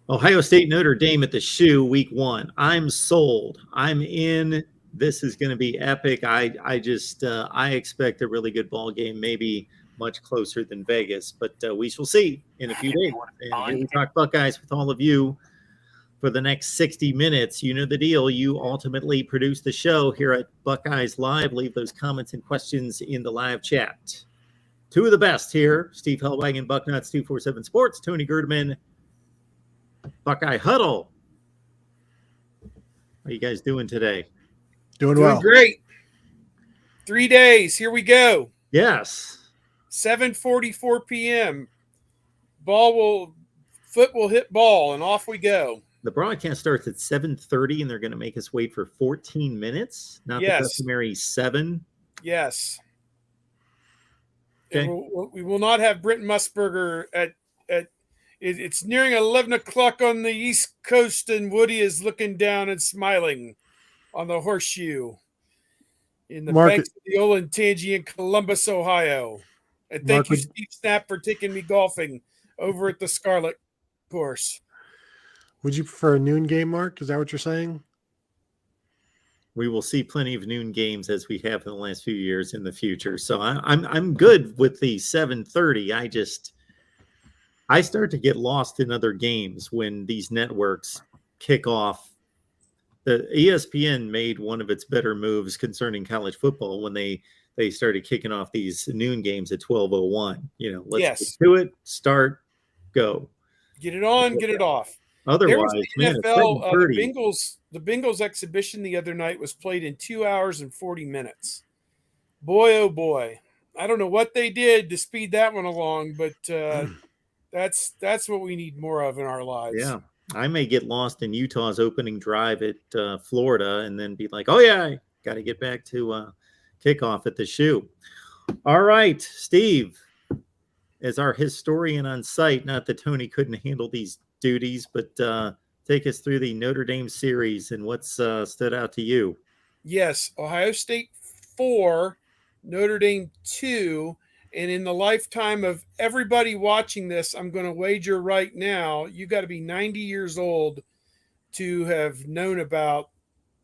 Ohio State, Notre Dame at the Shoe, week 1. I'm sold. I'm in. This is going to be epic. I expect a really good ball game, maybe much closer than Vegas, but we shall see in a few days. And here we talk Buckeyes with all of you for the next 60 minutes. You know the deal. You ultimately produce the show here at Buckeyes Live. Leave those comments and questions in the live chat. Two of the best here, Steve Hellwagon, Bucknuts 247 Sports, Tony Gerdeman, Buckeye Huddle. How are you guys doing today? Doing well. Great. 3 days. Here we go. Yes. 7:44 p.m. Foot will hit ball, and off we go. The broadcast starts at 7:30, and they're going to make us wait for 14 minutes, not Yes. the customary 7. Yes. Okay. We will not have Britton Musburger at it's nearing 11 o'clock on the East Coast, and Woody is looking down and smiling on the horseshoe in the banks of the Olentangy in Columbus, Ohio. And thank you, Steve Snap, for taking me golfing over at the Scarlet course. Would you prefer a noon game, Mark? Is that what you're saying? We will see plenty of noon games as we have in the last few years in the future. So I'm good with the 7:30. I start to get lost in other games when these networks kick off. The ESPN made one of its better moves concerning college football when they started kicking off these noon games at 12:01. Let's get to it, start, go. Get it on, get it off. Otherwise, the NFL, the Bengals exhibition the other night was played in 2 hours and 40 minutes. Boy, oh boy. I don't know what they did to speed that one along, but that's what we need more of in our lives. Yeah. I may get lost in Utah's opening drive at Florida and then be like, oh, yeah, I got to get back to kickoff at the Shoe. All right, Steve, as our historian on site, not that Tony couldn't handle these duties, but take us through the Notre Dame series and what's stood out to you. Yes, Ohio State 4, Notre Dame 2. And in the lifetime of everybody watching this, I'm going to wager right now, you got to be 90 years old to have known about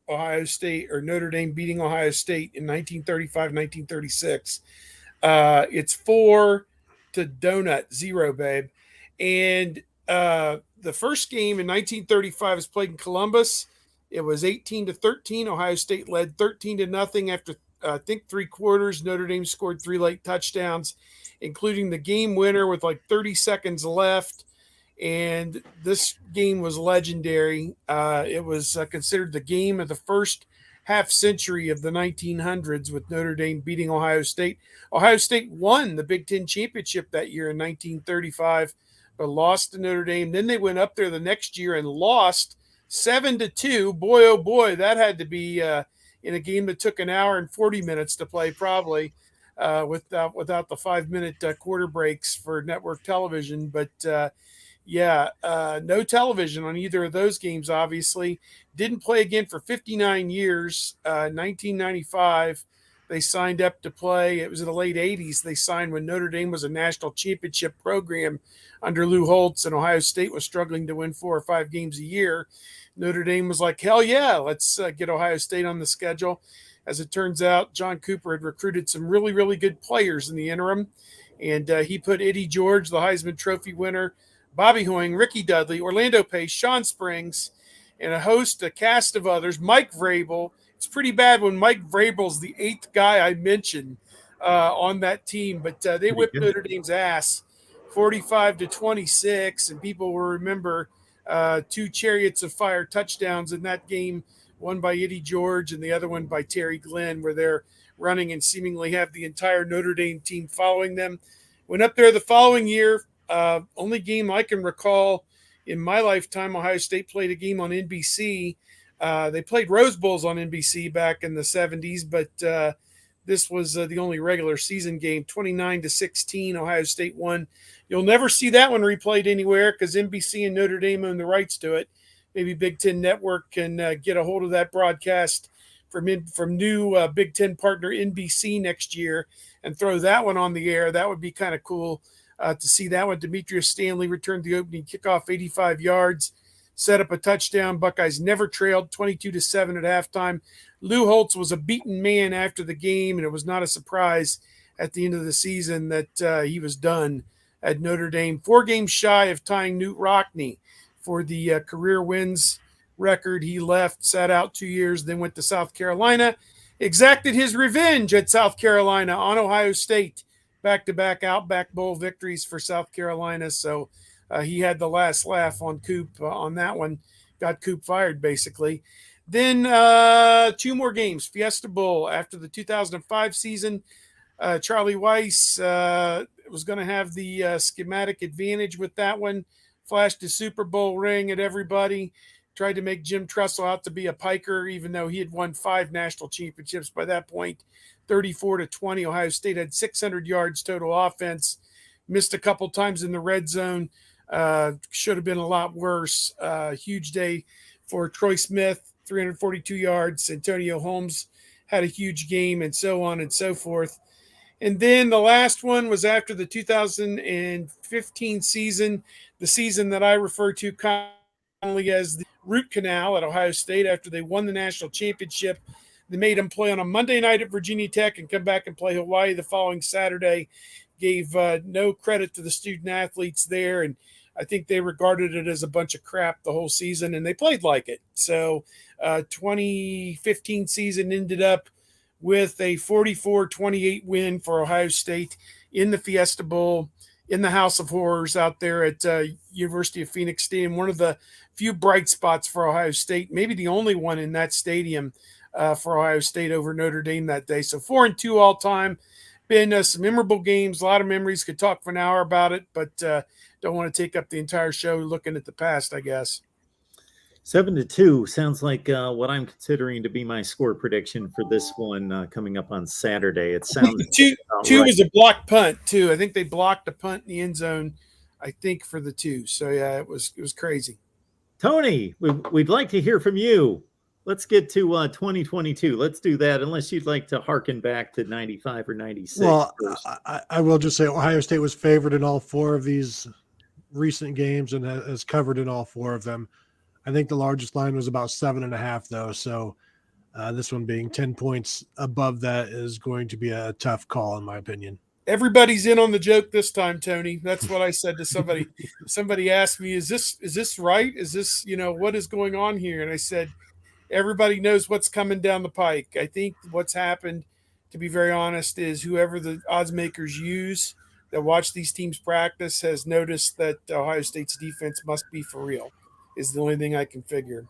Ohio State or Notre Dame beating Ohio State in 1935, 1936. It's 4 to donut, 0, babe. And the first game in 1935 was played in Columbus. It was 18-13. Ohio State led 13-0 after I think 3 quarters. Notre Dame scored 3 late touchdowns, including the game winner with like 30 seconds left. And this game was legendary. It was considered the game of the first half century of the 1900s, with Notre Dame beating Ohio State. Ohio State won the Big Ten championship that year in 1935, but lost to Notre Dame. Then they went up there the next year and lost 7-2. Boy, oh boy, that had to be in a game that took an hour and 40 minutes to play, probably without the 5-minute quarter breaks for network television. But no television on either of those games, obviously. Didn't play again for 59 years. 1995, they signed up to play. It was in the late 80s. They signed when Notre Dame was a national championship program under Lou Holtz, and Ohio State was struggling to win 4 or 5 games a year. Notre Dame was like, hell yeah, let's get Ohio State on the schedule. As it turns out, John Cooper had recruited some really, really good players in the interim, and he put Eddie George, the Heisman Trophy winner, Bobby Hoying, Ricky Dudley, Orlando Pace, Sean Springs, and a cast of others. Mike Vrabel. It's pretty bad when Mike Vrabel's the 8th guy I mentioned on that team, but they whipped Notre Dame's ass 45-26, and people will remember 2 Chariots of Fire touchdowns in that game, one by Eddie George and the other one by Terry Glenn, where they're running and seemingly have the entire Notre Dame team following them. Went up there the following year. Only game I can recall in my lifetime, Ohio State played a game on NBC. They played Rose Bowls on NBC back in the 70s, but this was the only regular season game. 29-16, Ohio State won. You'll never see that one replayed anywhere because NBC and Notre Dame own the rights to it. Maybe Big Ten Network can get a hold of that broadcast from new Big Ten partner NBC next year and throw that one on the air. That would be kind of cool. to see that one. Demetrius Stanley returned the opening kickoff 85 yards, set up a touchdown. Buckeyes never trailed 22-7 at halftime. Lou Holtz was a beaten man after the game, and it was not a surprise at the end of the season that he was done at Notre Dame. 4 games shy of tying Newt Rockne for the career wins record. He left, sat out 2 years, then went to South Carolina, exacted his revenge at South Carolina on Ohio State. Back-to-back Outback Bowl victories for South Carolina. So he had the last laugh on Coop on that one. Got Coop fired, basically. Then 2 more games. Fiesta Bowl after the 2005 season. Charlie Weiss was going to have the schematic advantage with that one. Flashed a Super Bowl ring at everybody. Tried to make Jim Tressel out to be a piker, even though he had won 5 national championships by that point. 34-20. Ohio State had 600 yards total offense. Missed a couple times in the red zone. Should have been a lot worse. Huge day for Troy Smith, 342 yards. Antonio Holmes had a huge game, and so on and so forth. And then the last one was after the 2015 season, the season that I refer to commonly as the root canal at Ohio State after they won the national championship. They made them play on a Monday night at Virginia Tech and come back and play Hawaii the following Saturday. Gave no credit to the student athletes there, and I think they regarded it as a bunch of crap the whole season, and they played like it. So 2015 season ended up with a 44-28 win for Ohio State in the Fiesta Bowl, in the House of Horrors out there at University of Phoenix Stadium. One of the few bright spots for Ohio State, maybe the only one in that stadium for Ohio State over Notre Dame that day. So 4-2 all time. Been some memorable games, a lot of memories. Could talk for an hour about it, but don't want to take up the entire show looking at the past, I guess. 7-2 sounds like what I'm considering to be my score prediction for this one coming up on Saturday. It sounds two right. was a blocked punt too. I think they blocked a punt in the end zone, I think, for the 2. So yeah, it was crazy. Tony, we'd like to hear from you. Let's get to 2022. Let's do that, unless you'd like to harken back to 95 or 96. Well, I will just say Ohio State was favored in all 4 of these recent games and has covered in all 4 of them. I think the largest line was about 7.5, though. So this one being 10 points above that is going to be a tough call, in my opinion. Everybody's in on the joke this time, Tony. That's what I said to somebody. Somebody asked me, is this right? Is this, what is going on here? And I said, everybody knows what's coming down the pike. I think what's happened, to be very honest, is whoever the odds makers use that watch these teams practice has noticed that Ohio State's defense must be for real, is the only thing I can figure.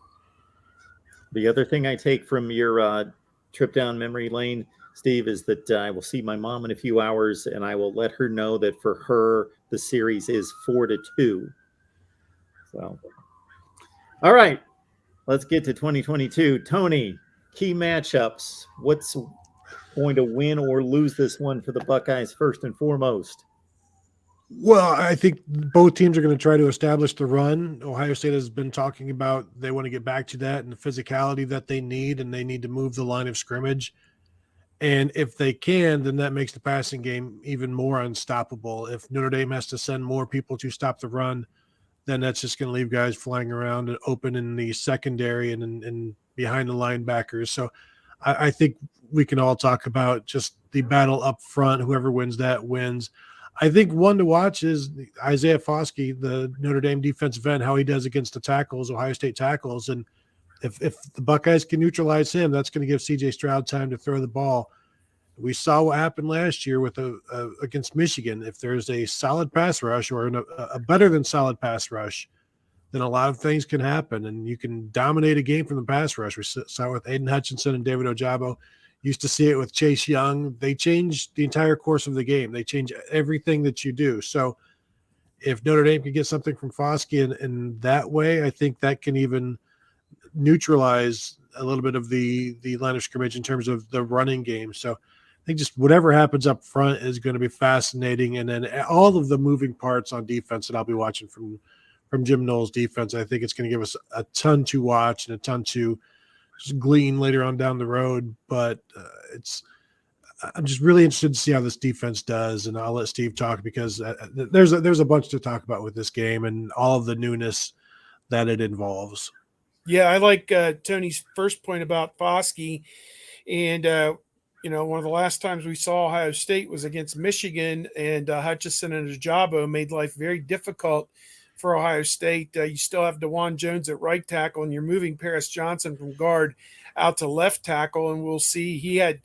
The other thing I take from your trip down memory lane, Steve, is that I will see my mom in a few hours, and I will let her know that for her, the series is 4-2. So, all right. Let's get to 2022. Tony, key matchups. What's going to win or lose this one for the Buckeyes first and foremost? Well, I think both teams are going to try to establish the run. Ohio State has been talking about they want to get back to that and the physicality that they need, and they need to move the line of scrimmage. And if they can, then that makes the passing game even more unstoppable. If Notre Dame has to send more people to stop the run, then that's just going to leave guys flying around and open in the secondary and behind the linebackers. So I think we can all talk about just the battle up front. Whoever wins that wins. I think one to watch is Isaiah Foskey, the Notre Dame defensive end, how he does against the tackles, Ohio State tackles. And if the Buckeyes can neutralize him, that's going to give C.J. Stroud time to throw the ball. We saw what happened last year with against Michigan. If there's a solid pass rush or a better than solid pass rush, then a lot of things can happen, and you can dominate a game from the pass rush. We saw it with Aiden Hutchinson and David Ojabo. Used to see it with Chase Young. They changed the entire course of the game. They change everything that you do. So if Notre Dame can get something from Foskey in that way, I think that can even neutralize a little bit of the line of scrimmage in terms of the running game. So I think just whatever happens up front is going to be fascinating. And then all of the moving parts on defense that I'll be watching from Jim Knowles' defense, I think it's going to give us a ton to watch and a ton to just glean later on down the road. But I'm just really interested to see how this defense does, and I'll let Steve talk because there's a bunch to talk about with this game and all of the newness that it involves. Yeah, I like Tony's first point about Foskey. And, one of the last times we saw Ohio State was against Michigan, and Hutchinson and Ajabo made life very difficult for Ohio State. You still have DeJuan Jones at right tackle, and you're moving Paris Johnson from guard out to left tackle. And we'll see. He had,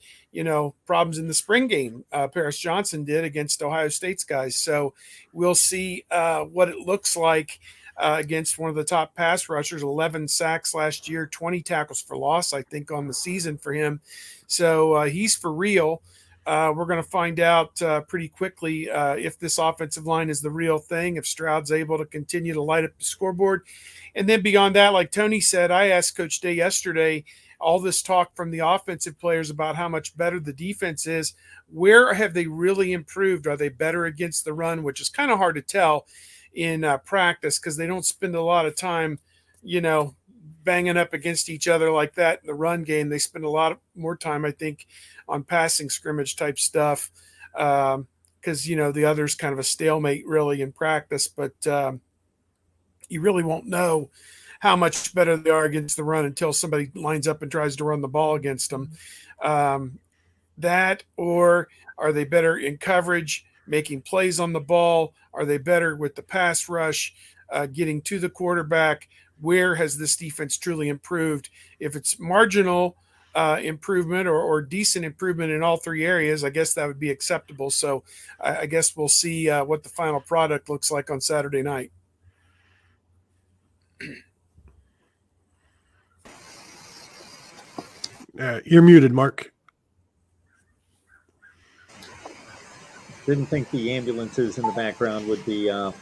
problems in the spring game. Paris Johnson did against Ohio State's guys. So we'll see what it looks like against one of the top pass rushers. 11 sacks last year, 20 tackles for loss, I think, on the season for him. So he's for real. We're going to find out pretty quickly if this offensive line is the real thing, if Stroud's able to continue to light up the scoreboard. And then beyond that, like Tony said, I asked Coach Day yesterday, all this talk from the offensive players about how much better the defense is. Where have they really improved? Are they better against the run, which is kind of hard to tell in practice because they don't spend a lot of time, banging up against each other like that in the run game. They spend a lot more time, I think, on passing scrimmage type stuff because, the other's kind of a stalemate really in practice, but you really won't know how much better they are against the run until somebody lines up and tries to run the ball against them. That, or are they better in coverage, making plays on the ball? Are they better with the pass rush, getting to the quarterback? Where has this defense truly improved? If it's marginal improvement or decent improvement in all three areas, I guess that would be acceptable. So I guess we'll see what the final product looks like on Saturday night. You're muted, Mark. Didn't think the ambulances in the background would be a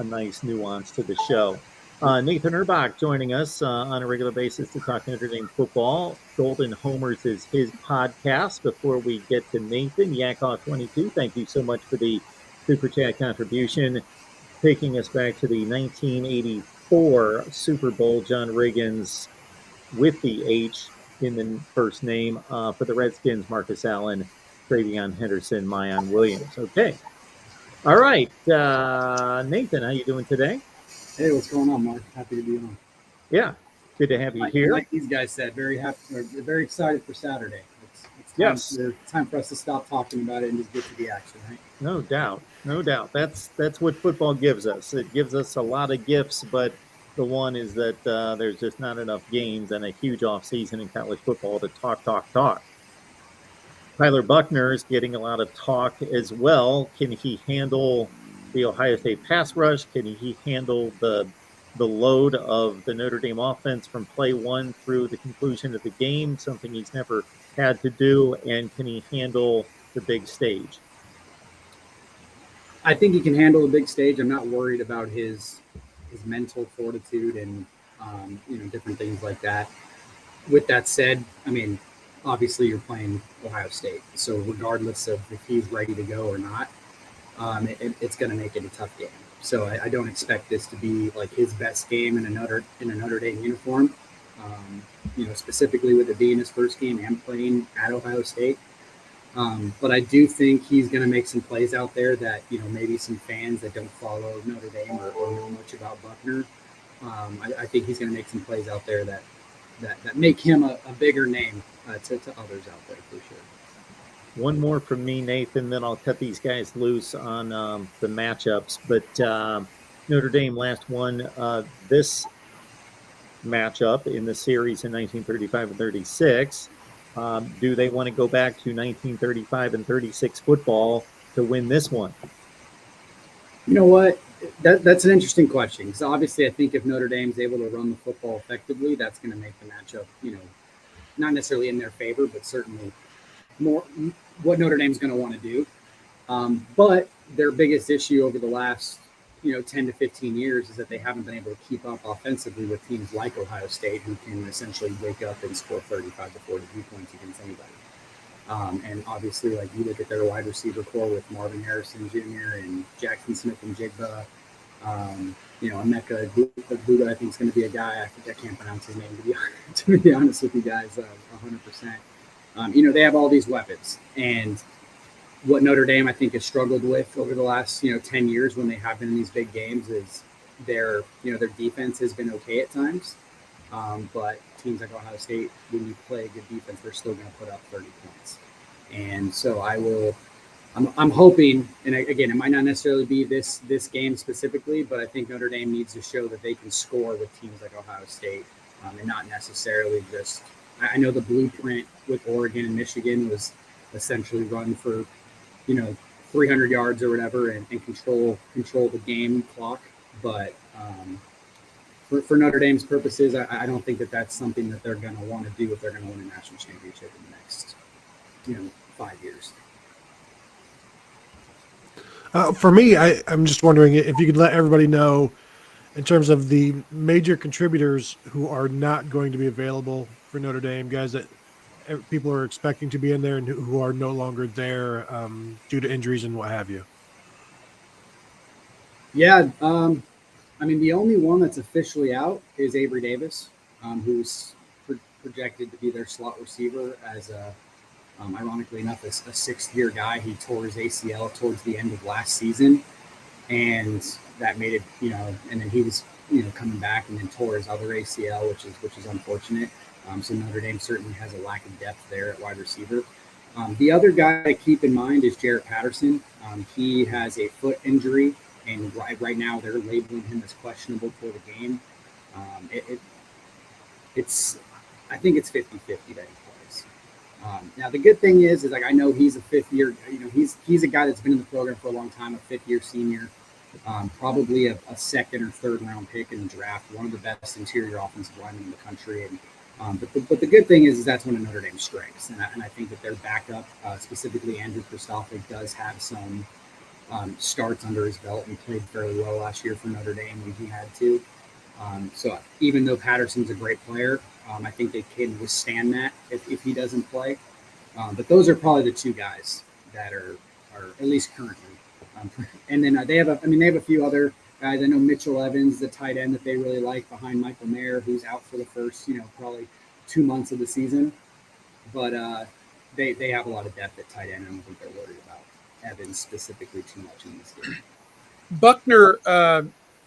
nice nuance to the show. Nathan Erbach joining us on a regular basis to talk Notre Dame football. Golden Homers is his podcast. Before we get to Nathan, Yakov22, thank you so much for the Super Chat contribution, taking us back to the 1984 Super Bowl. John Riggins with the H in the first name. For the Redskins, Marcus Allen, Travion Henderson, Mayan Williams. Okay. All right. Nathan, how you doing today? Hey, what's going on, Mark? Happy to be on. Yeah, good to have you here. Like these guys said, very happy, very excited for Saturday. It's time for us to stop talking about it and just get to the action, right? No doubt, no doubt. That's what football gives us. It gives us a lot of gifts, but the one is that there's just not enough games and a huge offseason in college football to talk. Tyler Buckner is getting a lot of talk as well. Can he handle the Ohio State pass rush? Can he handle the load of the Notre Dame offense from play one through the conclusion of the game, something he's never had to do? And can he handle the big stage? I think he can handle the big stage. I'm not worried about his mental fortitude and different things like that. With that said, I mean, obviously you're playing Ohio State, so regardless of if he's ready to go or not, it's going to make it a tough game. So I don't expect this to be like his best game in a Notre Dame uniform. Specifically with it being his first game and playing at Ohio State. But I do think he's going to make some plays out there that maybe some fans that don't follow Notre Dame or know much about Buckner. I think he's going to make some plays out there that make him a bigger name to others out there for sure. One more from me, Nathan, then I'll cut these guys loose on the matchups. But Notre Dame last won this matchup in the series in 1935 and 36. Do they want to go back to 1935 and 36 football to win this one? You know what? That's an interesting question because obviously I think if Notre Dame's able to run the football effectively, that's going to make the matchup, not necessarily in their favor, but certainly more what Notre Dame's going to want to do. But their biggest issue over the last, 10 to 15 years is that they haven't been able to keep up offensively with teams like Ohio State, who can essentially wake up and score 35 to 42 points against anybody. And obviously, like you look at their wide receiver core with Marvin Harrison Jr. and Jackson Smith and Jigba. Emeka Buda, I think, is going to be a guy. I can't pronounce his name, to be honest with you guys, 100%. They have all these weapons. And what Notre Dame, I think, has struggled with over the last, 10 years when they have been in these big games is their defense has been okay at times. But teams like Ohio State, when you play a good defense, they're still going to put up 30 points. And so I'm hoping, and again, it might not necessarily be this game specifically, but I think Notre Dame needs to show that they can score with teams like Ohio State, and not necessarily just. I know the blueprint with Oregon and Michigan was essentially run for, 300 yards or whatever, and control the game clock. But for Notre Dame's purposes, I don't think that that's something that they're going to want to do if they're going to win a national championship in the next, 5 years. For me, I'm just wondering if you could let everybody know in terms of the major contributors who are not going to be available for Notre Dame, guys that people are expecting to be in there and who are no longer there due to injuries and what have you. Yeah, the only one that's officially out is Avery Davis, who's projected to be their slot receiver as ironically enough, a sixth-year guy. He tore his ACL towards the end of last season, and that made it, and then he was, coming back and then tore his other ACL, which is unfortunate. So Notre Dame certainly has a lack of depth there at wide receiver. The other guy to keep in mind is Jarrett Patterson. He has a foot injury, and right now they're labeling him as questionable for the game. I think it's 50-50 that he plays. Now the good thing is like I know he's a fifth year. He's a guy that's been in the program for a long time, a fifth-year senior, probably a second or third round pick in the draft, one of the best interior offensive linemen in the country. And but the good thing is that's one of Notre Dame's strengths, and I think that their backup, specifically Andrew Kristofic, does have some starts under his belt and played fairly well last year for Notre Dame when he had to. So even though Patterson's a great player, I think they can withstand that if he doesn't play. But those are probably the two guys that are at least currently. And then they have a few other guys. I know Mitchell Evans, the tight end that they really like behind Michael Mayer, who's out for the first, probably 2 months of the season. But they have a lot of depth at tight end. I don't think they're worried about Evans specifically too much in this game. Buckner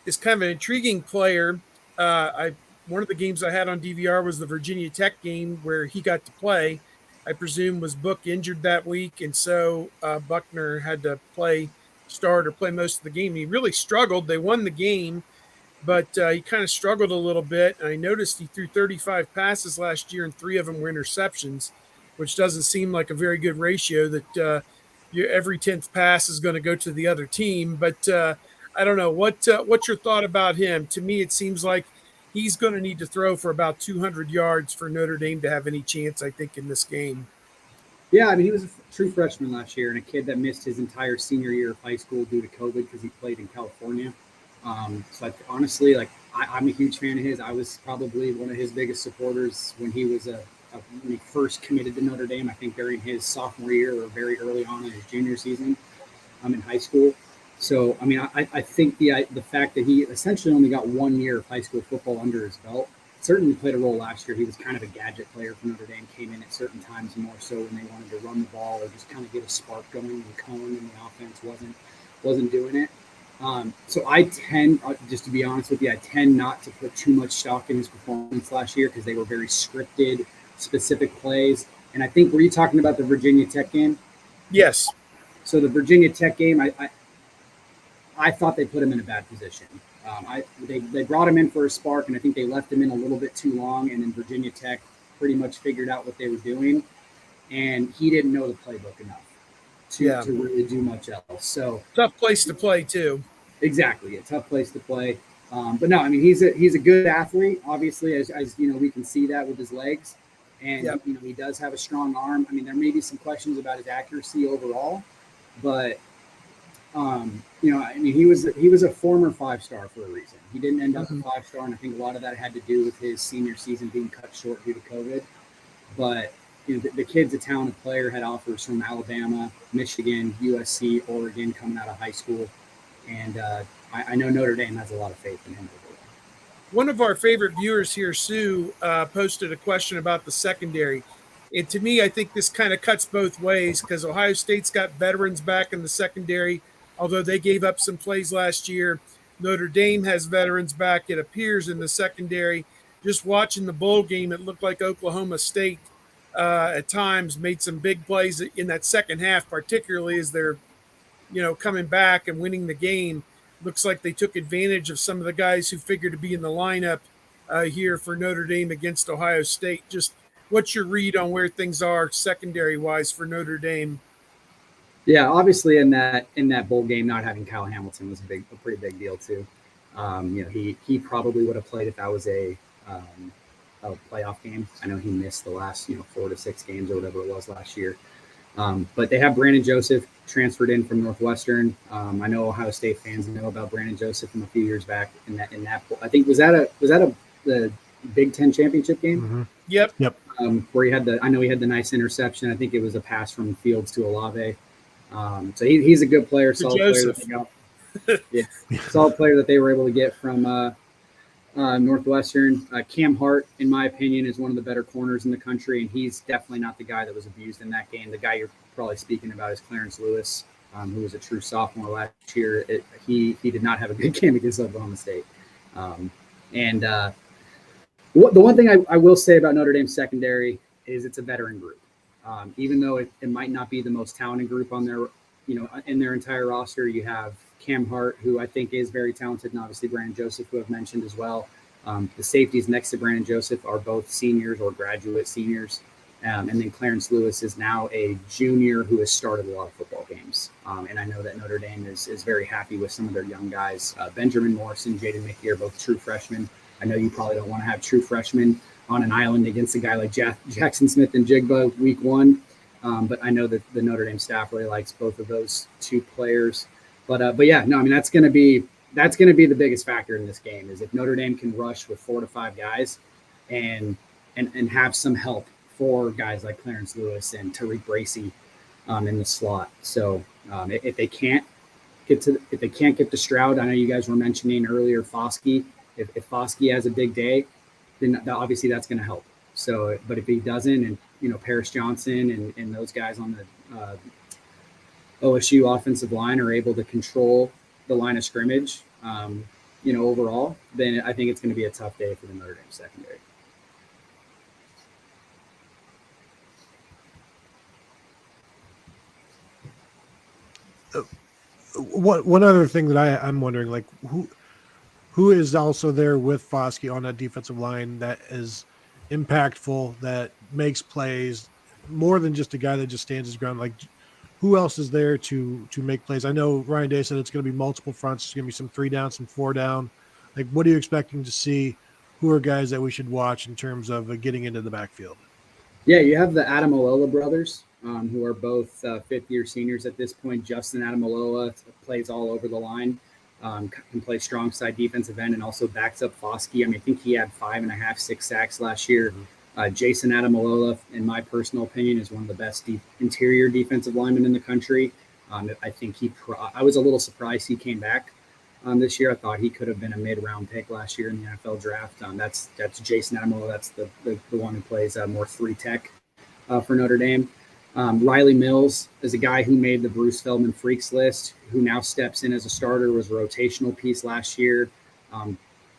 is kind of an intriguing player. One of the games I had on DVR was the Virginia Tech game where he got to play. I presume was Book injured that week, and so Buckner had to play most of the game. He really struggled. They won the game, but he kind of struggled a little bit. And I noticed he threw 35 passes last year, and 3 of them were interceptions, which doesn't seem like a very good ratio that every 10th pass is going to go to the other team. But I don't know. What's your thought about him? To me, it seems like he's going to need to throw for about 200 yards for Notre Dame to have any chance, I think, in this game. Yeah, he was a true freshman last year and a kid that missed his entire senior year of high school due to COVID because he played in California. So honestly, I'm a huge fan of his. I was probably one of his biggest supporters when he was when he first committed to Notre Dame. I think during his sophomore year or very early on in his junior season, in high school. So I think the fact that he essentially only got 1 year of high school football under his belt certainly played a role last year. He was kind of a gadget player for Notre Dame, came in at certain times more so when they wanted to run the ball or just kind of get a spark going, and Cohen and the offense wasn't doing it. So I tend, just to be honest with you, I tend not to put too much stock in his performance last year because they were very scripted, specific plays. And I think, were you talking about the Virginia Tech game? Yes. So the Virginia Tech game, I thought they put him in a bad position. They brought him in for a spark, and I think they left him in a little bit too long, and then Virginia Tech pretty much figured out what they were doing, and he didn't know the playbook enough to really do much else. So tough place to play too. Exactly, a tough place to play. But no, he's a good athlete. Obviously, as we can see that with his legs, and he does have a strong arm. There may be some questions about his accuracy overall, but he was a former 5-star for a reason. He didn't end up a 5-star, and I think a lot of that had to do with his senior season being cut short due to COVID. But the kid's a talented player. Had offers from Alabama, Michigan, USC, Oregon coming out of high school, and I know Notre Dame has a lot of faith in him. One of our favorite viewers here, Sue, posted a question about the secondary. And to me, I think this kind of cuts both ways because Ohio State's got veterans back in the secondary, although they gave up some plays last year. Notre Dame has veterans back, it appears, in the secondary. Just watching the bowl game, it looked like Oklahoma State at times made some big plays in that second half, particularly as they're coming back and winning the game. Looks like they took advantage of some of the guys who figured to be in the lineup here for Notre Dame against Ohio State. Just what's your read on where things are secondary wise for Notre Dame? Yeah, obviously in that bowl game, not having Kyle Hamilton was a pretty big deal too. He probably would have played if that was a playoff game. I know he missed the last 4 to 6 games or whatever it was last year. But they have Brandon Joseph transferred in from Northwestern. I know Ohio State fans know about Brandon Joseph from a few years back in that. I think was that the Big Ten championship game? Mm-hmm. Yep. Where he had the nice interception. I think it was a pass from Fields to Olave. So he's a good player, solid player. Solid player that they were able to get from Northwestern. Cam Hart, in my opinion, is one of the better corners in the country, and he's definitely not the guy that was abused in that game. The guy you're probably speaking about is Clarence Lewis, who was a true sophomore last year. He did not have a good game against Oklahoma State. The one thing I will say about Notre Dame's secondary is it's a veteran group. Even though it might not be the most talented group on their, in their entire roster, you have Cam Hart, who I think is very talented, and obviously Brandon Joseph, who I've mentioned as well. The safeties next to Brandon Joseph are both seniors or graduate seniors. And then Clarence Lewis is now a junior who has started a lot of football games. And I know that Notre Dame is very happy with some of their young guys. Benjamin Morrison, Jaden Mickey are both true freshmen. I know you probably don't want to have true freshmen on an island against a guy like Jackson Smith and Jigba week 1. But I know that the Notre Dame staff really likes both of those two players. But yeah, no, I mean, that's going to be the biggest factor in this game is if Notre Dame can rush with 4 to 5 guys and have some help for guys like Clarence Lewis and Tariq Bracy in the slot. So if they can't get to Stroud, I know you guys were mentioning earlier Foskey. If Foskey has a big day, then obviously that's going to help. So, but if he doesn't, and Paris Johnson and those guys on the OSU offensive line are able to control the line of scrimmage, overall, then I think it's going to be a tough day for the Notre Dame secondary. One other thing that I'm wondering, like who is also there with Foskey on that defensive line that is impactful, that makes plays, more than just a guy that just stands his ground. Like, who else is there to make plays? I know Ryan Day said it's going to be multiple fronts. It's going to be some 3 down, some 4 down. Like, what are you expecting to see? Who are guys that we should watch in terms of getting into the backfield? Yeah, you have the Adamalola brothers, who are both fifth-year seniors at this point. Justin Adamalola plays all over the line, can play strong side defensive end, and also backs up Foskey. I mean, I think he had 5.5, 6 sacks last year. Jason Adamalola, in my personal opinion, is one of the best interior defensive linemen in the country. I think I was a little surprised he came back this year. I thought he could have been a mid-round pick last year in the NFL draft. That's Jason Adamalola. That's the one who plays more 3 tech for Notre Dame. Riley Mills is a guy who made the Bruce Feldman Freaks list, who now steps in as a starter, was a rotational piece last year.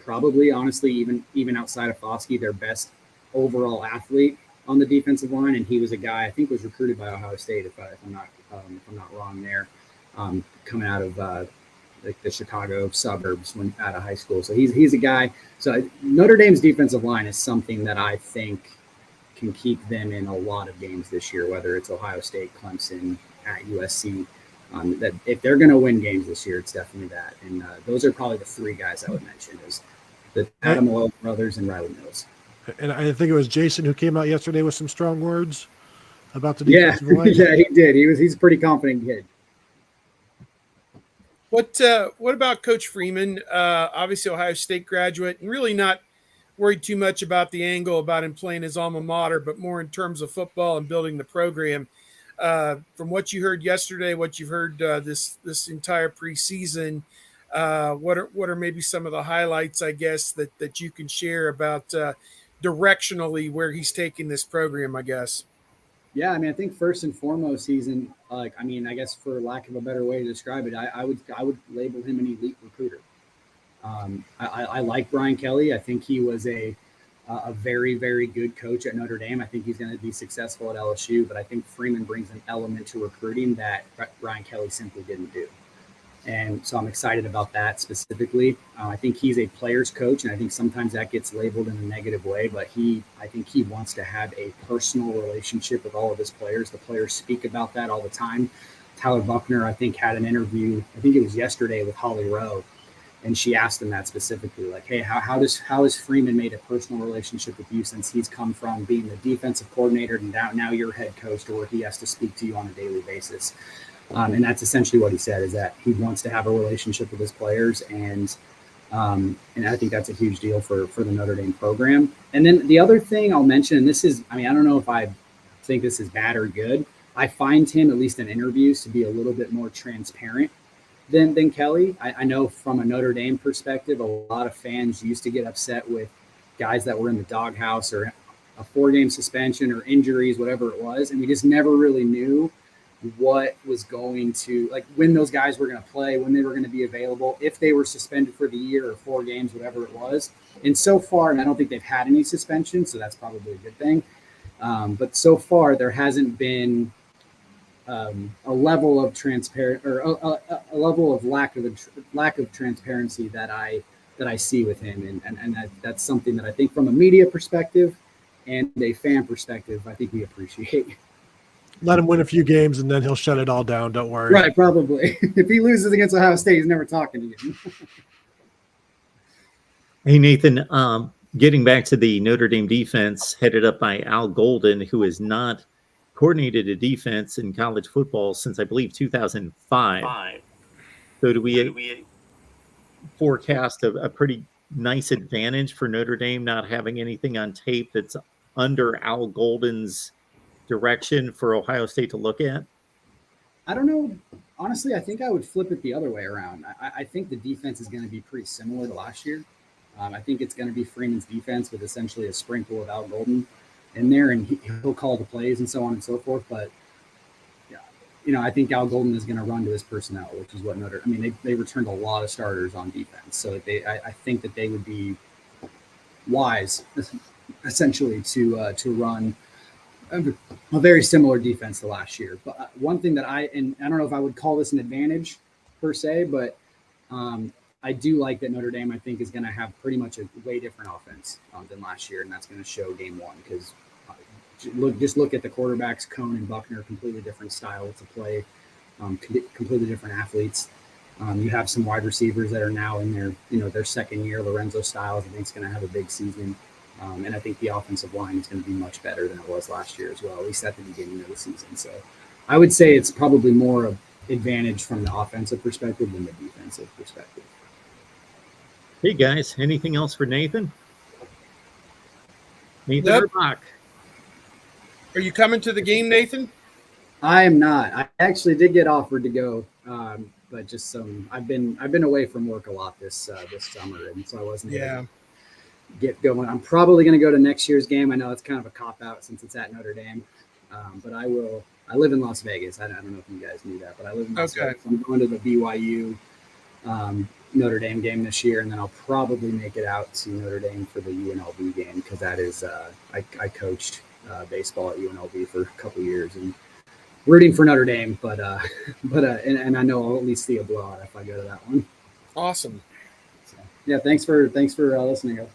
Probably, honestly, even outside of Foskey, their best overall athlete on the defensive line, and he was a guy I think was recruited by Ohio State, if I'm not wrong there, coming out of like the Chicago suburbs when out of high school. So he's a guy. So Notre Dame's defensive line is something that I think can keep them in a lot of games this year, whether it's Ohio State, Clemson, at USC. That if they're going to win games this year, it's definitely that. And those are probably the 3 guys I would mention: is the Adamalola brothers and Riley Mills. And I think it was Jason who came out yesterday with some strong words about the defensive line. Yeah, he did. He's a pretty confident kid. What about Coach Freeman? Obviously, Ohio State graduate, and really not worried too much about the angle about him playing his alma mater, but more in terms of football and building the program. From what you heard yesterday, what you've heard this entire preseason, what are maybe some of the highlights, I guess, that you can share about directionally where he's taking this program, I guess? Yeah, I mean, I think first and foremost, he's in like, I mean, I guess for lack of a better way to describe it, I would label him an elite recruiter. I like Brian Kelly. I think he was a very, very good coach at Notre Dame. I think he's going to be successful at LSU, but I think Freeman brings an element to recruiting that Brian Kelly simply didn't do. And so I'm excited about that specifically. I think he's a player's coach, and I think sometimes that gets labeled in a negative way, but I think he wants to have a personal relationship with all of his players. The players speak about that all the time. Tyler Buckner, I think, had an interview, I think it was yesterday, with Holly Rowe, and she asked him that specifically, like, hey, how has Freeman made a personal relationship with you since he's come from being the defensive coordinator and now you're head coach, to where he has to speak to you on a daily basis. And that's essentially what he said, is that he wants to have a relationship with his players. And I think that's a huge deal for the Notre Dame program. And then the other thing I'll mention, and this is, I mean, I don't know if I think this is bad or good. I find him, at least in interviews, to be a little bit more transparent than Kelly. I know from a Notre Dame perspective, a lot of fans used to get upset with guys that were in the doghouse or a 4-game suspension or injuries, whatever it was. And we just never really knew what was going to, like, when those guys were going to play, when they were going to be available, if they were suspended for the year or 4 games, whatever it was. And so far, and I don't think they've had any suspensions, so that's probably a good thing. But so far, there hasn't been a level of transparent, or a level of lack of transparency that I see with him, and that's something that I think from a media perspective and a fan perspective, I think we appreciate. Let him win a few games, and then he'll shut it all down. Don't worry. Right, probably. If he loses against Ohio State, he's never talking again. Hey, Nathan, getting back to the Notre Dame defense headed up by Al Golden, who has not coordinated a defense in college football since, I believe, 2005. So do we forecast a pretty nice advantage for Notre Dame not having anything on tape that's under Al Golden's direction for Ohio State to look at? I don't know. Honestly, I think I would flip it the other way around. I think the defense is going to be pretty similar to last year. I think it's going to be Freeman's defense with essentially a sprinkle of Al Golden in there, and he'll call the plays and so on and so forth. But I think Al Golden is going to run to his personnel, which is what I mean, they returned a lot of starters on defense, so I think that they would be wise, essentially, to run a very similar defense to last year. But one thing that I don't know if I would call this an advantage per se, but I do like that Notre Dame, I think, is going to have pretty much a way different offense than last year, and that's going to show game one, because look at the quarterbacks, Cohn and Buckner, completely different style to play, completely different athletes. You have some wide receivers that are now in their second year. Lorenzo Styles, I think, is going to have a big season. And I think the offensive line is going to be much better than it was last year as well, at least at the beginning of the season. So I would say it's probably more of advantage from the offensive perspective than the defensive perspective. Hey, guys, anything else for Nathan? Nathan Yep. Urbach. Are you coming to the game, Nathan? I am not. I actually did get offered to go, but just I've been away from work a lot this summer, and so I wasn't able to get going. I'm probably going to go to next year's game. I know it's kind of a cop out since it's at Notre Dame, but I will. I live in Las Vegas. I don't know if you guys knew that, but I live in Las Vegas. I'm going to the BYU Notre Dame game this year, and then I'll probably make it out to Notre Dame for the UNLV game, because that is I coached baseball at UNLV for a couple years and rooting for Notre Dame, but and I know I'll at least see a blowout if I go to that one. Awesome. So, yeah, thanks for listening, guys.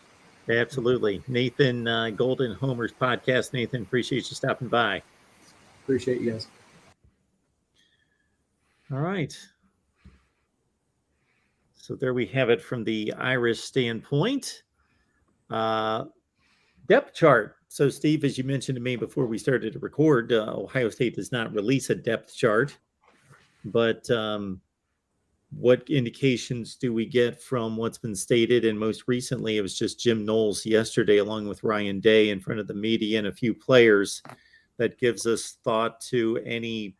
Absolutely. Nathan, Golden Homers Podcast. Nathan, appreciate you stopping by. Appreciate you guys. All right. So there we have it from the Irish standpoint. Depth chart. So, Steve, as you mentioned to me before we started to record, Ohio State does not release a depth chart. But what indications do we get from what's been stated? And most recently, it was just Jim Knowles yesterday, along with Ryan Day, in front of the media and a few players, that gives us thought to any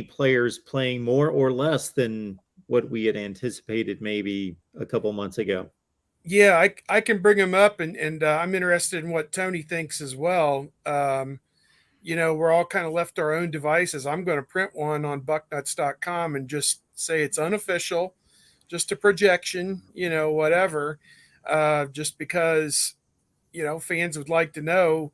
players playing more or less than what we had anticipated maybe a couple months ago. Yeah, I can bring him up, and I'm interested in what Tony thinks as well. we're all kind of left to our own devices. I'm going to print one on bucknuts.com and just say it's unofficial, just a projection, whatever, just because, fans would like to know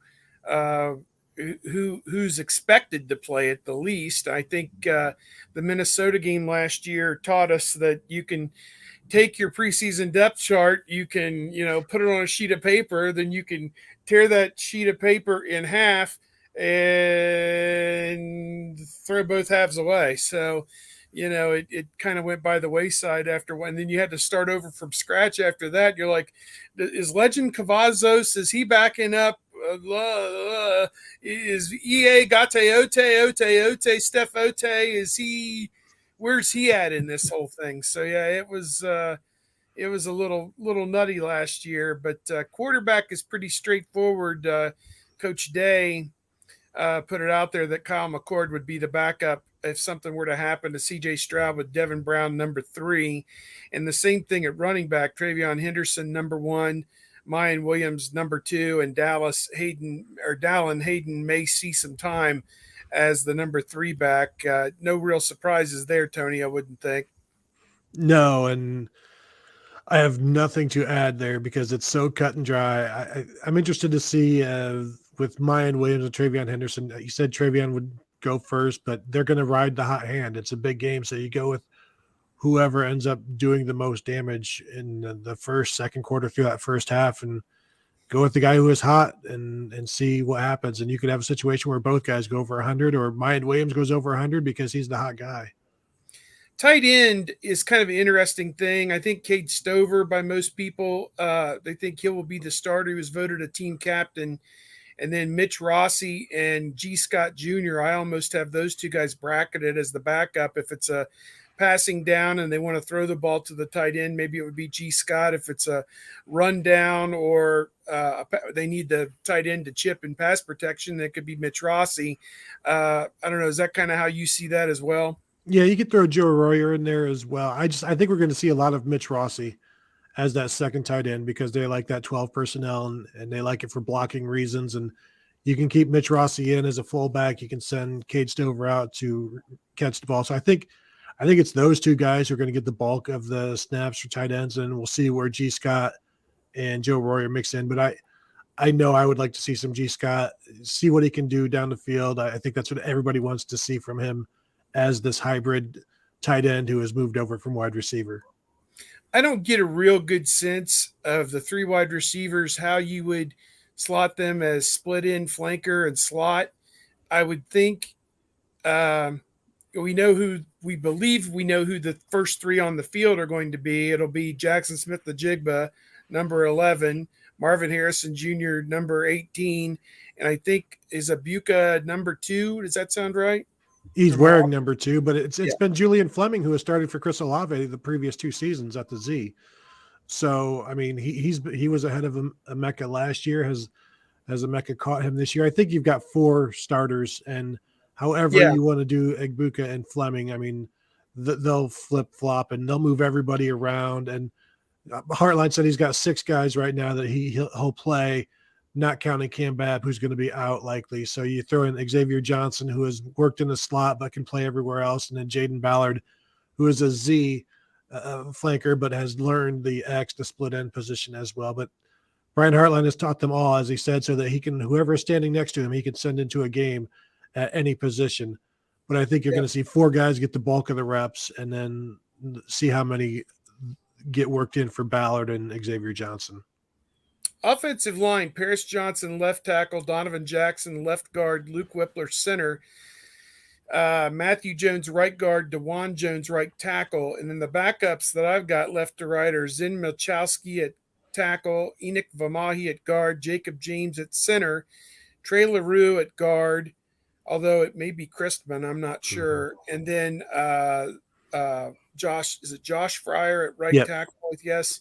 uh, who's expected to play at the least. I think the Minnesota game last year taught us that you can take your preseason depth chart, you can, put it on a sheet of paper, then you can tear that sheet of paper in half and throw both halves away. So, it kind of went by the wayside after one. Then you had to start over from scratch after that. You're like, is Legend Cavazos, is he backing up? Is EA Ote, Steph Ote, where's he at in this whole thing? So yeah, it was a little nutty last year, but quarterback is pretty straightforward. Coach Day put it out there that Kyle McCord would be the backup if something were to happen to CJ Stroud with Devin Brown number 3, and the same thing at running back, Travion Henderson number 1, Mayan Williams number 2, and Dallin Hayden may see some time as the number 3 back. No real surprises there, Tony, I wouldn't think. No, and I have nothing to add there because it's so cut and dry. I'm interested to see with Mayan Williams and Travion Henderson. You said Travion would go first, but they're going to ride the hot hand. It's a big game, so you go with whoever ends up doing the most damage in the first, second quarter through that first half, and go with the guy who is hot and see what happens. And you could have a situation where both guys go over 100, or Mayan Williams goes over 100 because he's the hot guy. Tight end is kind of an interesting thing. I think Cade Stover, by most people, they think he will be the starter. He was voted a team captain. And then Mitch Rossi and G. Scott Jr., I almost have those two guys bracketed as the backup. If it's a passing down and they want to throw the ball to the tight end, maybe it would be G. Scott. If it's a run down or they need the tight end to chip in pass protection, that could be Mitch Rossi. I don't know. Is that kind of how you see that as well? Yeah, you could throw Joe Royer in there as well. I think we're going to see a lot of Mitch Rossi as that second tight end because they like that 12 personnel and they like it for blocking reasons. And you can keep Mitch Rossi in as a fullback. You can send Cade Stover out to catch the ball. So I think it's those two guys who are going to get the bulk of the snaps for tight ends, and we'll see where G. Scott and Joe Royer mix in. But I know I would like to see some G. Scott, see what he can do down the field. I think that's what everybody wants to see from him as this hybrid tight end who has moved over from wide receiver. I don't get a real good sense of the 3 wide receivers, how you would slot them as split in flanker and slot. I would think we believe we know who the first 3 on the field are going to be. It'll be Jackson Smith-Njigba, number 11, Marvin Harrison Jr., number 18, and I think is Abuka number 2. Does that sound right? He's wearing number 2, but it's been Julian Fleming who has started for Chris Olave the previous 2 seasons at the Z. So, I mean, he was ahead of Emeka last year. Has Emeka caught him this year? I think you've got 4 starters, and however you want to do Egbuka and Fleming, I mean, they'll flip-flop and they'll move everybody around. And Hartline said he's got 6 guys right now that he'll play, not counting Cam Babb, who's going to be out likely. So you throw in Xavier Johnson, who has worked in the slot but can play everywhere else, and then Jaden Ballard, who is a Z flanker but has learned the X, the split end position as well. But Brian Hartline has taught them all, as he said, so that he can, whoever is standing next to him, he can send into a game at any position. But I think you're going to see 4 guys get the bulk of the reps and then see how many get worked in for Ballard and Xavier Johnson. Offensive line, Paris Johnson, left tackle, Donovan Jackson, left guard, Luke Whippler, center, Matthew Jones, right guard, DeJuan Jones, right tackle. And then the backups that I've got left to right are Zin Milchowski at tackle, Enoch Vamahi at guard, Jacob James at center, Trey LaRue at guard, although it may be Christman, I'm not sure. And then Josh Fryer at right tackle? Yes.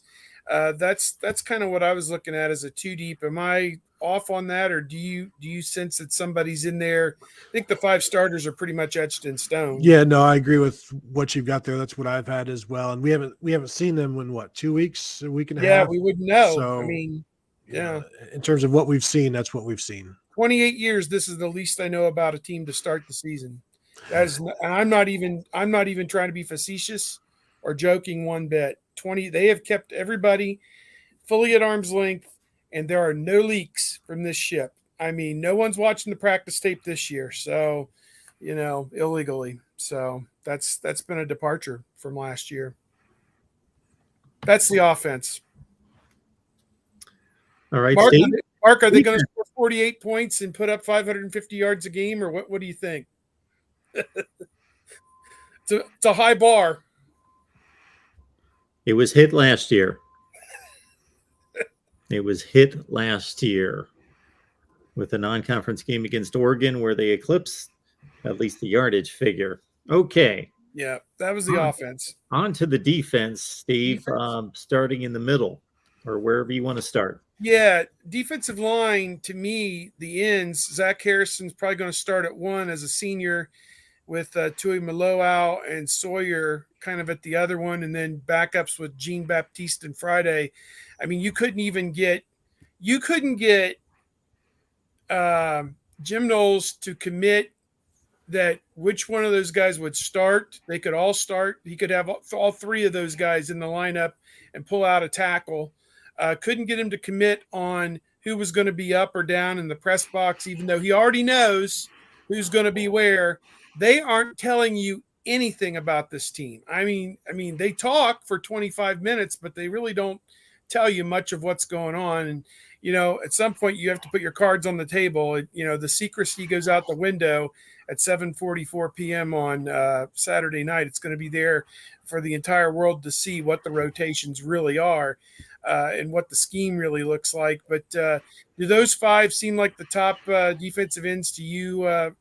That's kind of what I was looking at as a 2 deep. Am I off on that, or do you sense that somebody's in there? I think the 5 starters are pretty much etched in stone. Yeah, no, I agree with what you've got there. That's what I've had as well. And we haven't seen them in what, 2 weeks, a week and a half. Yeah, we wouldn't know. So, I mean, yeah. In terms of what we've seen, that's what we've seen. 28 years, this is the least I know about a team to start the season. That is, and I'm not even trying to be facetious or joking one bit. They have kept everybody fully at arm's length, and there are no leaks from this ship. I mean, no one's watching the practice tape this year, so illegally. So that's been a departure from last year. That's the offense. All right, Mark, Steve. Mark, are they going to score 48 points and put up 550 yards a game, or what do you think? It's a high bar. It was hit last year. It was hit last year with a non-conference game against Oregon where they eclipsed at least the yardage figure. Okay. Yeah, that was the offense. On to the defense, Steve, starting in the middle or wherever you want to start. Yeah, defensive line, to me, the ends, Zach Harrison's probably going to start at one as a senior with Tui Maloau and Sawyer kind of at the other one, and then backups with Jean Baptiste and Friday. I mean, you couldn't get Jim Knowles to commit that which one of those guys would start. They could all start. He could have all three of those guys in the lineup and pull out a tackle. Couldn't get him to commit on who was going to be up or down in the press box, even though he already knows who's going to be where. They aren't telling you anything about this team. I mean, they talk for 25 minutes, but they really don't tell you much of what's going on. And, at some point you have to put your cards on the table. The secrecy goes out the window at 7:44 p.m. on Saturday night. It's going to be there for the entire world to see what the rotations really are and what the scheme really looks like. But do those five seem like the top defensive ends to you,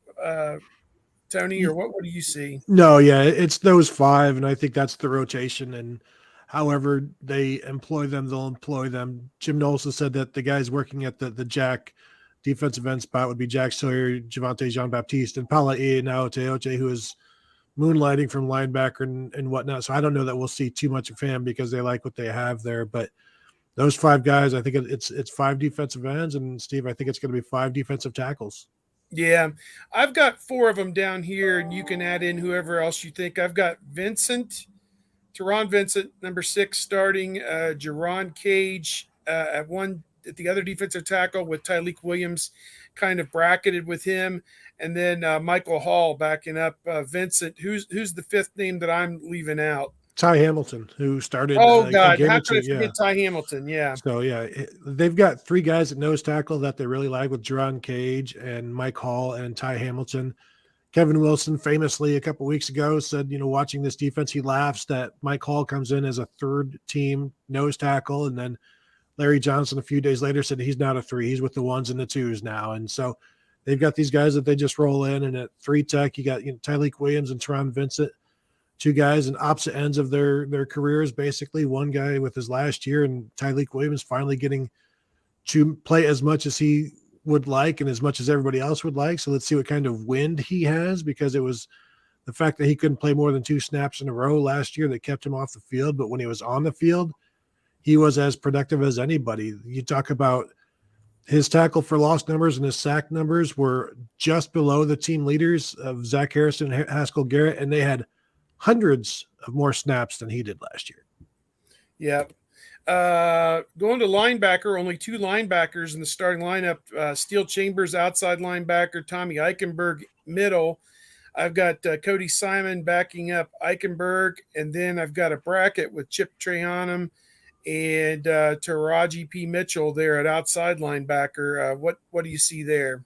Tony, or what do you see? No, yeah, it's those five, and I think that's the rotation. And however they employ them, they'll employ them. Jim Knowles has said that the guys working at the Jack defensive end spot would be Jack Sawyer, Javante Jean-Baptiste, and Paula Teoche, who is moonlighting from linebacker and whatnot. So I don't know that we'll see too much of him because they like what they have there. But those five guys, I think it's five defensive ends, and Steve, I think it's going to be five defensive tackles. Yeah, I've got four of them down here, and you can add in whoever else you think. I've got Teron Vincent, number 6, starting. Jerron Cage at the other defensive tackle with Tyleek Williams kind of bracketed with him, and then Michael Hall backing up Vincent. Who's the fifth name that I'm leaving out? Ty Hamilton, who started. Oh, God. How could I forget Ty Hamilton? Yeah. So, yeah, they've got three guys at nose tackle that they really like with Jerron Cage and Mike Hall and Ty Hamilton. Kevin Wilson famously a couple weeks ago said, watching this defense, he laughs that Mike Hall comes in as a third-team nose tackle, and then Larry Johnson a few days later said he's not a 3. He's with the 1s and the 2s now. And so they've got these guys that they just roll in, and at 3 tech, you got Tyleek Williams and Teron Vincent, two guys in opposite ends of their careers, basically. One guy with his last year, and Tyleek Williams finally getting to play as much as he would like and as much as everybody else would like. So let's see what kind of wind he has, because it was the fact that he couldn't play more than 2 snaps in a row last year that kept him off the field. But when he was on the field, he was as productive as anybody. You talk about his tackle for loss numbers and his sack numbers were just below the team leaders of Zach Harrison and Haskell Garrett, and they had hundreds of more snaps than he did last year. Yeah. Going to linebacker, only 2 linebackers in the starting lineup. Steele Chambers, outside linebacker. Tommy Eichenberg, middle. I've got Cody Simon backing up Eichenberg, and then I've got a bracket with Chip Trayanum and Taraji P. Mitchell there at outside linebacker. What do you see there?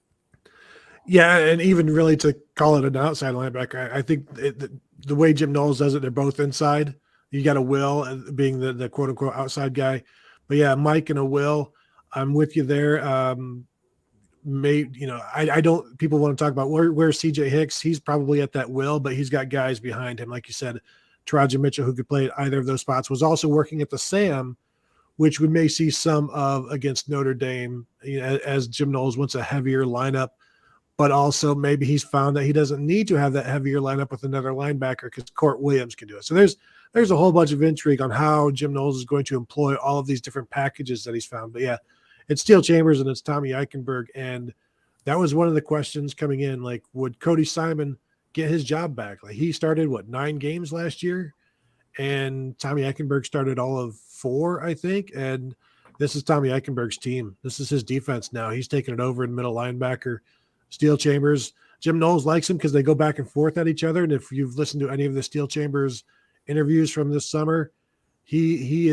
Yeah, and even really to call it an outside linebacker, I think the way Jim Knowles does it, they're both inside. You got a Will being the quote unquote outside guy, but yeah, Mike and a Will, I'm with you there. I don't. People want to talk about where's CJ Hicks. He's probably at that Will, but he's got guys behind him, like you said. Taraji Mitchell, who could play at either of those spots, was also working at the Sam, which we may see some of against Notre Dame, as Jim Knowles wants a heavier lineup. But also maybe he's found that he doesn't need to have that heavier lineup with another linebacker because Court Williams can do it. So there's a whole bunch of intrigue on how Jim Knowles is going to employ all of these different packages that he's found. But yeah, it's Steele Chambers and it's Tommy Eichenberg and that was one of the questions coming in. Like, would Cody Simon get his job back? Like, he started 9 games last year, and Tommy Eichenberg started all of 4, I think. And this is Tommy Eichenberg's team. This is his defense now. He's taking it over in middle linebacker. Steel Chambers. Jim Knowles likes him because they go back and forth at each other. And if you've listened to any of the Steel Chambers interviews from this summer, he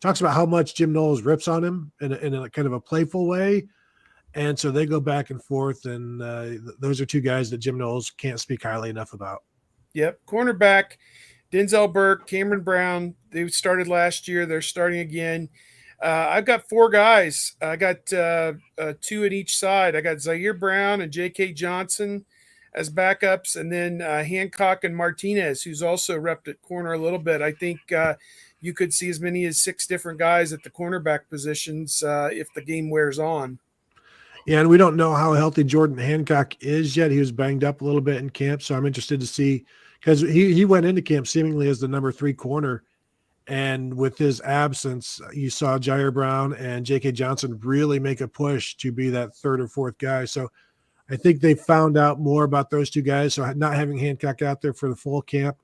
talks about how much Jim Knowles rips on him in a kind of a playful way. And so they go back and forth, and those are 2 guys that Jim Knowles can't speak highly enough about. Yep. Cornerback, Denzel Burke, Cameron Brown. They started last year. They're starting again. I've got 4 guys. I got 2 at each side. I got Zaire Brown and J.K. Johnson as backups, and then Hancock and Martinez, who's also repped at corner a little bit. I think you could see as many as 6 different guys at the cornerback positions if the game wears on. Yeah, and we don't know how healthy Jordan Hancock is yet. He was banged up a little bit in camp, so I'm interested to see, because he went into camp seemingly as the number 3 corner, and with his absence, you saw Jair Brown and J.K. Johnson really make a push to be that 3rd or 4th guy. So I think they found out more about those 2 guys. So not having Hancock out there for the full camp,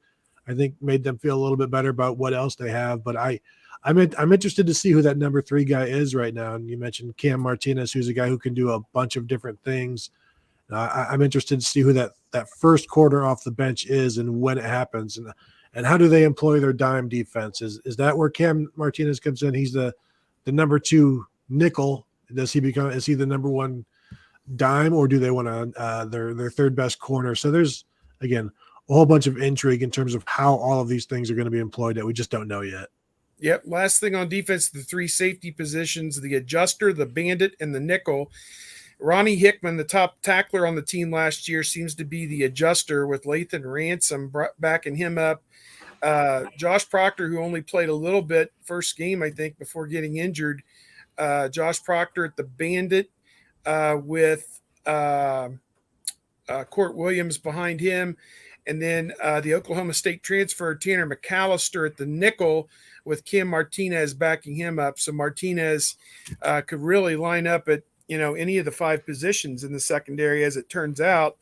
I think made them feel a little bit better about what else they have. But I'm interested to see who that number 3 guy is right now. And you mentioned Cam Martinez, who's a guy who can do a bunch of different things. I'm interested to see who that first quarter off the bench is and when it happens, and how do they employ their dime defense? Is that where Cam Martinez comes in? He's the number 2 nickel. Is he the number 1 dime, or do they want their 3rd best corner? So there's, again, a whole bunch of intrigue in terms of how all of these things are going to be employed that we just don't know yet. Yep. Last thing on defense, the 3 safety positions, the adjuster, the bandit, and the nickel. Ronnie Hickman, the top tackler on the team last year, seems to be the adjuster, with Lathan Ransom backing him up. Josh Proctor, who only played a little bit first game, I think, before getting injured. Josh Proctor at the bandit with Court Williams behind him. And then the Oklahoma State transfer, Tanner McAllister at the nickel, with Kim Martinez backing him up. So Martinez could really line up at any of the 5 positions in the secondary, as it turns out.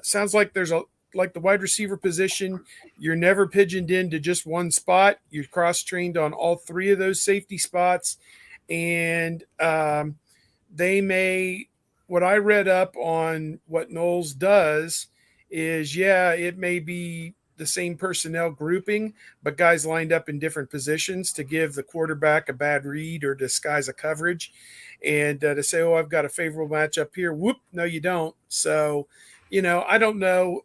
Sounds like there's like the wide receiver position, you're never pigeoned into just one spot. You're cross-trained on all 3 of those safety spots. And they may, what I read up on what Knowles does is, it may be the same personnel grouping, but guys lined up in different positions to give the quarterback a bad read or disguise a coverage, and to say, oh, I've got a favorable matchup here. Whoop, no, you don't. So, I don't know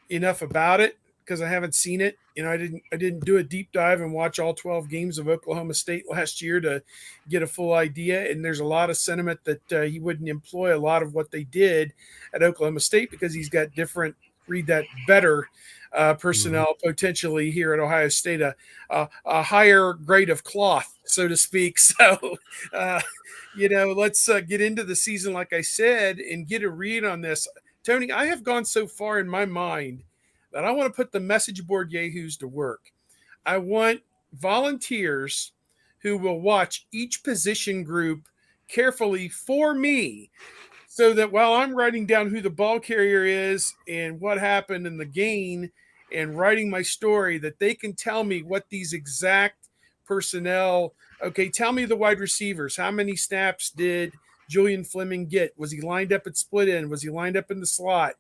enough about it because I haven't seen it. I didn't do a deep dive and watch all 12 games of Oklahoma State last year to get a full idea. And there's a lot of sentiment that he wouldn't employ a lot of what they did at Oklahoma State because he's got different, read that, better personnel potentially here at Ohio State, a higher grade of cloth, so to speak. So, let's get into the season, like I said, and get a read on this. Tony, I have gone so far in my mind that I want to put the message board yahoos to work. I want volunteers who will watch each position group carefully for me, so that while I'm writing down who the ball carrier is and what happened in the game and writing my story, that they can tell me what these exact personnel, okay, tell me the wide receivers. How many snaps did Julian Fleming get? Was he lined up at split end? Was he lined up in the slot?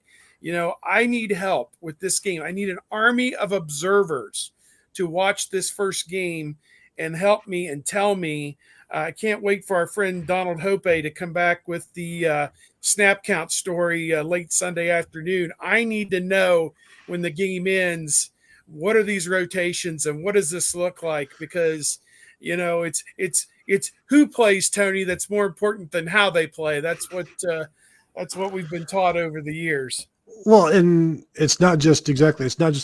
I need help with this game. I need an army of observers to watch this first game and help me and tell me. I can't wait for our friend Donald Hope to come back with the snap count story late Sunday afternoon. I need to know when the game ends, what are these rotations and what does this look like? Because, it's who plays, Tony, that's more important than how they play. That's what we've been taught over the years. Well, and it's not just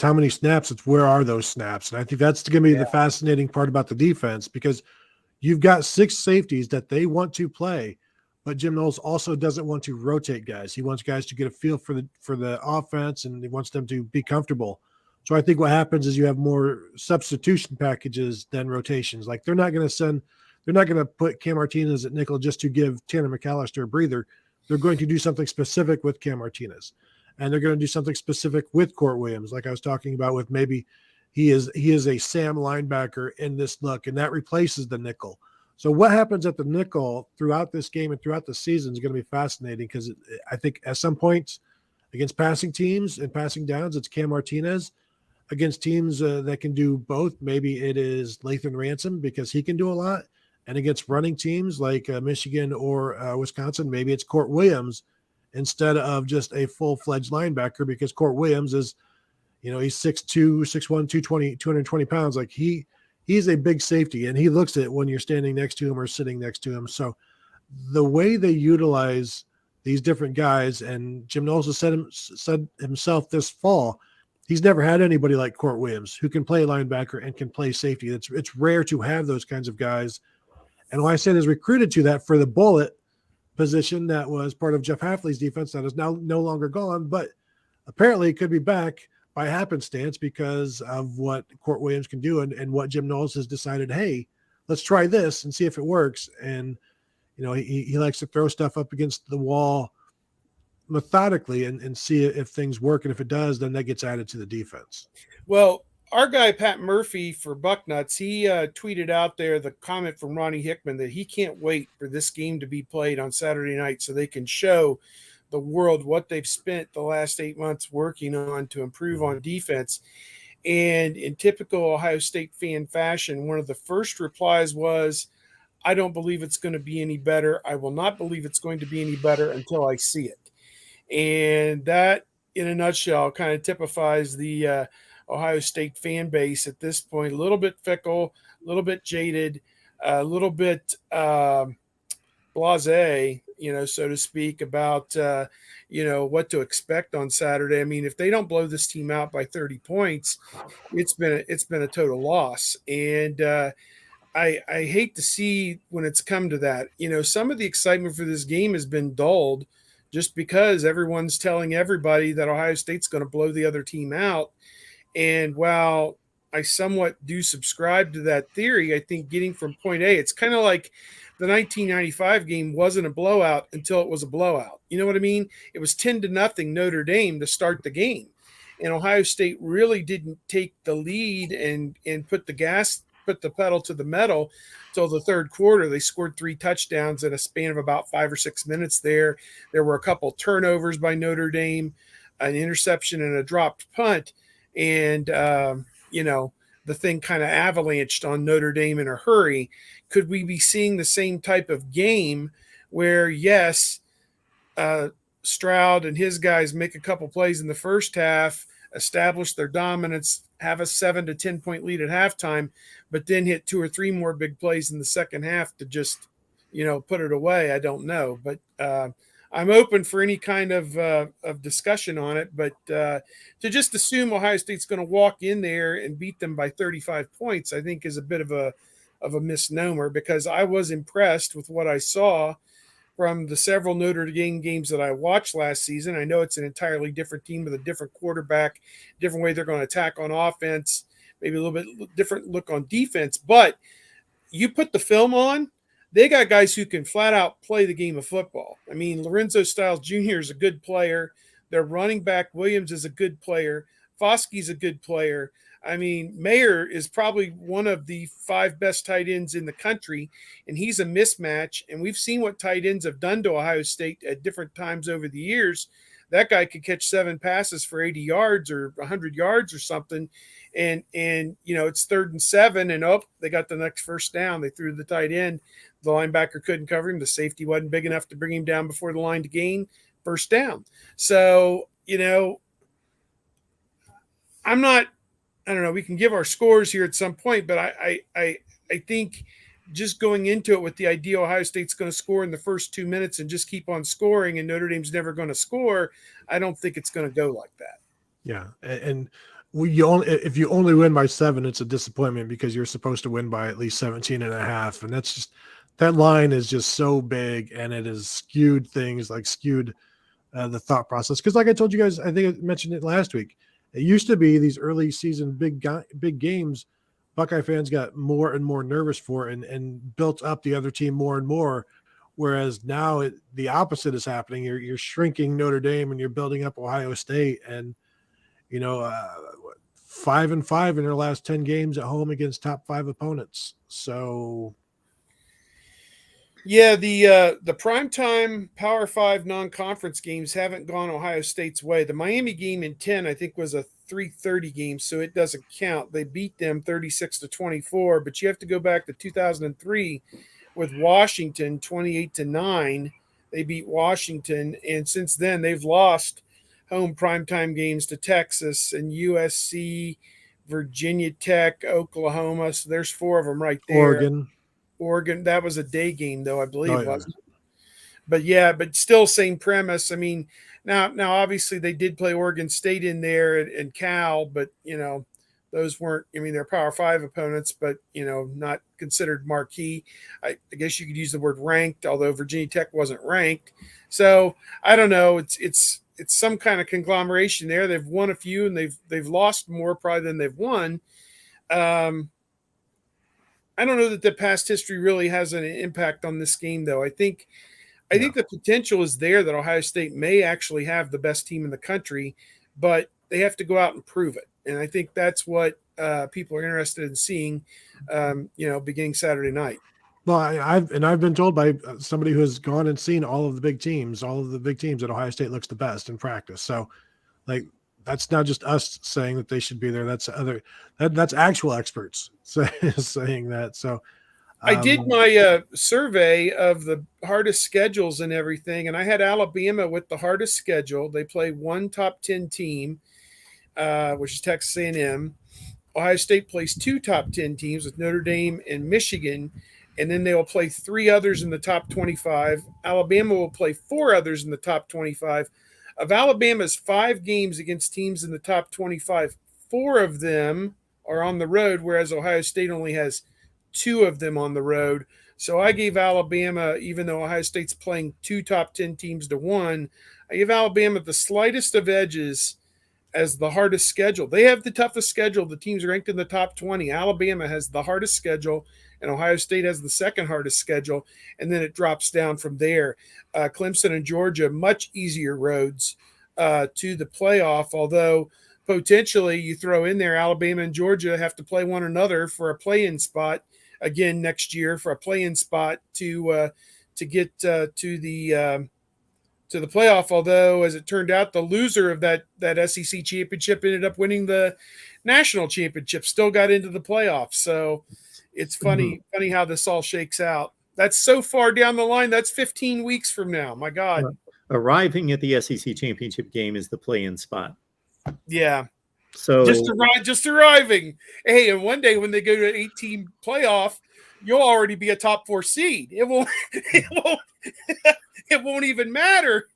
how many snaps, it's where are those snaps. And I think that's going to be the fascinating part about the defense, because you've got 6 safeties that they want to play, but Jim Knowles also doesn't want to rotate guys. He wants guys to get a feel for the offense, and he wants them to be comfortable. So I think what happens is you have more substitution packages than rotations. Like, they're not going to send they're not going to put Cam Martinez at nickel just to give Tanner McAllister a breather. They're going to do something specific with Cam Martinez, and they're going to do something specific with Court Williams, like I was talking about with maybe he is a Sam linebacker in this look, and that replaces the nickel. So what happens at the nickel throughout this game and throughout the season is going to be fascinating, because I think at some points against passing teams and passing downs, it's Cam Martinez. Against teams that can do both, maybe it is Lathan Ransom, because he can do a lot. And against running teams like Michigan or Wisconsin, maybe it's Court Williams instead of just a full-fledged linebacker, because Court Williams is, he's 6'2", 6'1", 220 pounds. Like he's a big safety, and he looks at when you're standing next to him or sitting next to him. So the way they utilize these different guys, and Jim Knowles has said himself this fall, he's never had anybody like Court Williams who can play linebacker and can play safety. It's rare to have those kinds of guys. And Ohio State is recruited to that for the bullet position that was part of Jeff Hafley's defense that is now no longer gone, but apparently it could be back by happenstance because of what Court Williams can do and what Jim Knowles has decided, hey, let's try this and see if it works. And, he likes to throw stuff up against the wall methodically and see if things work. And if it does, then that gets added to the defense. Well, our guy, Pat Murphy for Bucknuts, he tweeted out there the comment from Ronnie Hickman that he can't wait for this game to be played on Saturday night so they can show the world what they've spent the last 8 months working on to improve on defense. And in typical Ohio State fan fashion, one of the first replies was, I don't believe it's going to be any better. I will not believe it's going to be any better until I see it. And that, in a nutshell, kind of typifies the Ohio State fan base at this point. A little bit fickle, a little bit jaded, a little bit blasé, so to speak, about, what to expect on Saturday. I mean, if they don't blow this team out by 30 points, it's been a total loss. And I hate to see when it's come to that. Some of the excitement for this game has been dulled just because everyone's telling everybody that Ohio State's going to blow the other team out. And while I somewhat do subscribe to that theory, I think getting from point A, it's kind of like the 1995 game wasn't a blowout until it was a blowout. You know what I mean? It was 10-0 Notre Dame to start the game. And Ohio State really didn't take the lead and put the pedal to the metal till the third quarter. They scored 3 touchdowns in a span of about 5 or 6 minutes there. There were a couple turnovers by Notre Dame, an interception and a dropped punt. And, the thing kind of avalanched on Notre Dame in a hurry. Could we be seeing the same type of game where, yes, Stroud and his guys make a couple plays in the first half, establish their dominance, have a 7 to 10 point lead at halftime, but then hit 2 or 3 more big plays in the second half to just, put it away? I don't know, but I'm open for any kind of discussion on it. But to just assume Ohio State's going to walk in there and beat them by 35 points, I think is a bit of a misnomer, because I was impressed with what I saw from the several Notre Dame games that I watched last season. I know it's an entirely different team with a different quarterback, different way they're going to attack on offense, maybe a little bit different look on defense. But you put the film on, they got guys who can flat out play the game of football. I mean, Lorenzo Styles Jr. is a good player. Their running back, Williams, is a good player. Foskey's a good player. I mean, Mayer is probably one of the 5 best tight ends in the country, and he's a mismatch. And we've seen what tight ends have done to Ohio State at different times over the years. That guy could catch 7 passes for 80 yards or 100 yards or something. And it's 3rd and 7, and they got the next first down. They threw the tight end. The linebacker couldn't cover him. The safety wasn't big enough to bring him down before the line to gain first down. So, I don't know, we can give our scores here at some point, but I think just going into it with the idea Ohio State's going to score in the first 2 minutes and just keep on scoring and Notre Dame's never going to score, I don't think it's going to go like that. Yeah. And if you only win by 7, it's a disappointment, because you're supposed to win by at least 17.5. And that's just, that line is just so big, and it has skewed things, skewed the thought process. Because like I told you guys, I think I mentioned it last week, it used to be these early season big games Buckeye fans got more and more nervous for it and built up the other team more and more. Whereas now the opposite is happening. You're shrinking Notre Dame and you're building up Ohio State. And, 5-5 in their last 10 games at home against top 5 opponents. So Yeah, the primetime Power 5 non-conference games haven't gone Ohio State's way. The Miami game in 10, I think, was a 3:30 game, so it doesn't count. They beat them 36-24, but you have to go back to 2003 with Washington 28-9. They beat Washington, and since then they've lost home primetime games to Texas and USC, Virginia Tech, Oklahoma. So there's 4 of them right there. Oregon, that was a day game though, I believe, wasn't it? But yeah, but still same premise. I mean, now obviously they did play Oregon State in there and Cal, but those weren't, I mean, they're Power 5 opponents, but not considered marquee. I guess you could use the word ranked, although Virginia Tech wasn't ranked. So I don't know. It's some kind of conglomeration there. They've won a few and they've lost more probably than they've won. I don't know that the past history really has an impact on this game, though. I think the potential is there that Ohio State may actually have the best team in the country, but they have to go out and prove it. And I think that's what people are interested in seeing, beginning Saturday night. Well, I've been told by somebody who has gone and seen all of the big teams that Ohio State looks the best in practice. So, that's not just us saying that they should be there. That's actual experts saying that. So, I did my survey of the hardest schedules and everything, and I had Alabama with the hardest schedule. They play one top 10 team, which is Texas A&M. Ohio State plays 2 top 10 teams with Notre Dame and Michigan, and then they will play 3 others in the top 25. Alabama will play 4 others in the top 25. Of Alabama's 5 games against teams in the top 25, 4 of them are on the road, whereas Ohio State only has 2 of them on the road. So I gave Alabama, even though Ohio State's playing 2 top 10 teams to 1, I gave Alabama the slightest of edges as the hardest schedule. They have the toughest schedule. The teams ranked in the top 20. Alabama has the hardest schedule, and Ohio State has the second hardest schedule, and then it drops down from there. Clemson and Georgia, much easier roads to the playoff, although potentially you throw in there Alabama and Georgia have to play one another for a play-in spot again next year, for a play-in spot to get to the playoff. Although, as it turned out, the loser of that SEC championship ended up winning the national championship, still got into the playoffs. So it's funny how this all shakes out. That's so far down the line. That's 15 weeks from now. My God. Arriving at the SEC championship game is the play-in spot. Yeah. So just arriving. Hey, and one day when they go to an 18 playoff, you'll already be a top 4 seed. It won't even matter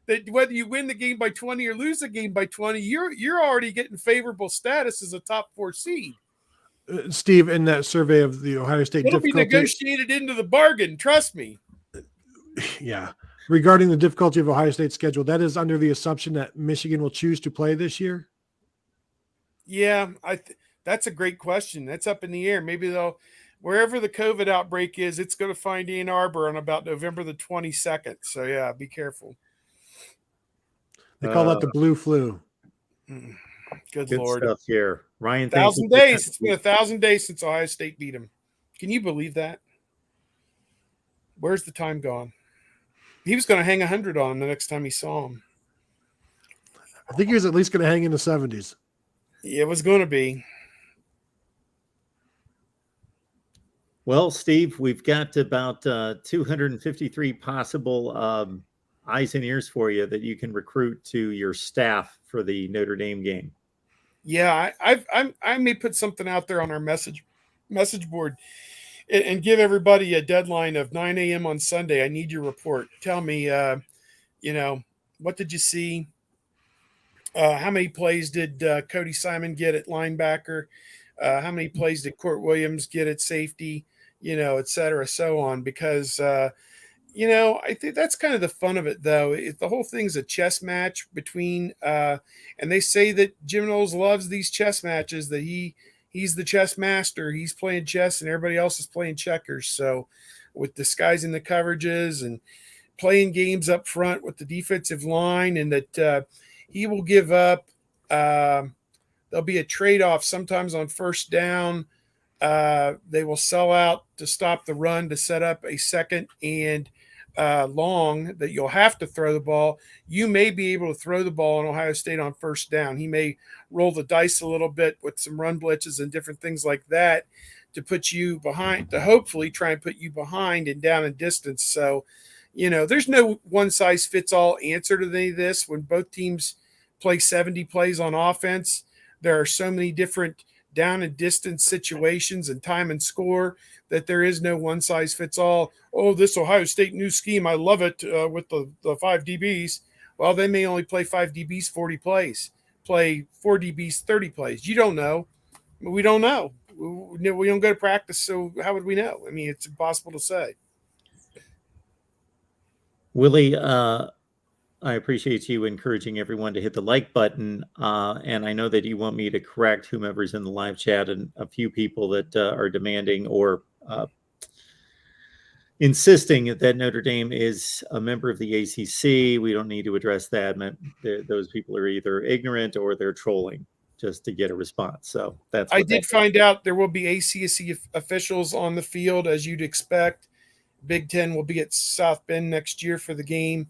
that whether you win the game by 20 or lose the game by 20, you're already getting favorable status as a top 4 seed. Steve, in that survey of the Ohio State It'll difficulty, be negotiated into the bargain. Trust me. Yeah. Regarding the difficulty of Ohio State's schedule, that is under the assumption that Michigan will choose to play this year? Yeah, that's a great question. That's up in the air. Maybe they'll, wherever the COVID outbreak is, it's going to find Ann Arbor on about November the 22nd. So, yeah, be careful. They call that the blue flu. Good Lord. Stuff here. Ryan, 1,000 days. It's been 1,000 days since Ohio State beat him. Can you believe that? Where's the time gone? He was going to hang 100 on him the next time he saw him. I think he was at least going to hang in the 70s. Yeah, it was going to be. Well, Steve, we've got about 253 possible eyes and ears for you that you can recruit to your staff for the Notre Dame game. Yeah, I may put something out there on our message board and give everybody a deadline of 9 a.m. on Sunday. I need your report. Tell me, what did you see? How many plays did Cody Simon get at linebacker? How many plays did Court Williams get at safety? Et cetera, so on. Because, I think that's kind of the fun of it, though. The whole thing's a chess match between, and they say that Jim Knowles loves these chess matches, that he he's the chess master. He's playing chess and everybody else is playing checkers. So with disguising the coverages and playing games up front with the defensive line, and that he will give up. There'll be a trade-off sometimes on first down. They will sell out to stop the run to set up a second and long that you'll have to throw the ball. You may be able to throw the ball in Ohio State on first down. He may roll the dice a little bit with some run blitzes and different things like that to put you behind, to hopefully try and put you behind and down in distance. So, there's no one size fits all answer to any of this. When both teams play 70 plays on offense, there are so many different down and distance situations and time and score that there is no one size fits all. Oh, this Ohio State new scheme, I love it with the 5 DBs. Well, they may only play 5 DBs 40 plays, play 4 DBs 30 plays. You don't know. We don't know. We don't go to practice, so how would we know? I mean, it's impossible to say. Willie, I appreciate you encouraging everyone to hit the like button. And I know that you want me to correct whomever's in the live chat and a few people that are demanding or insisting that Notre Dame is a member of the ACC. We don't need to address that. Those people are either ignorant or they're trolling just to get a response. So that's what I did find out there will be ACC officials on the field, as you'd expect. Big Ten will be at South Bend next year for the game.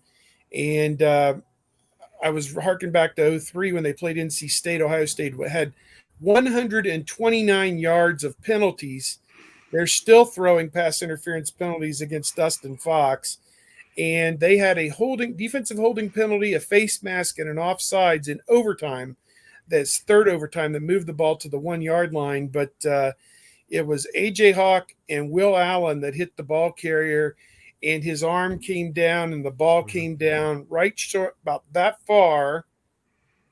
And I was harking back to 03 when they played NC State. Ohio State had 129 yards of penalties. They're still throwing pass interference penalties against Dustin Fox. And they had a defensive holding penalty, a face mask, and an offsides in overtime. That's third overtime that moved the ball to the 1 yard line. But it was A.J. Hawk and Will Allen that hit the ball carrier, and his arm came down and the ball came down right short, about that far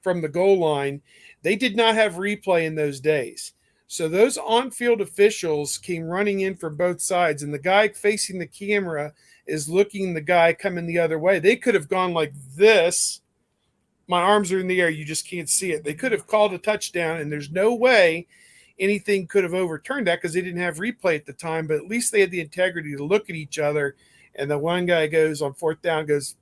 from the goal line. They did not have replay in those days. So those on-field officials came running in from both sides, and the guy facing the camera is looking the guy coming the other way. They could have gone like this. My arms are in the air. You just can't see it. They could have called a touchdown, and there's no way anything could have overturned that because they didn't have replay at the time, but at least they had the integrity to look at each other. And the one guy goes on fourth down, goes,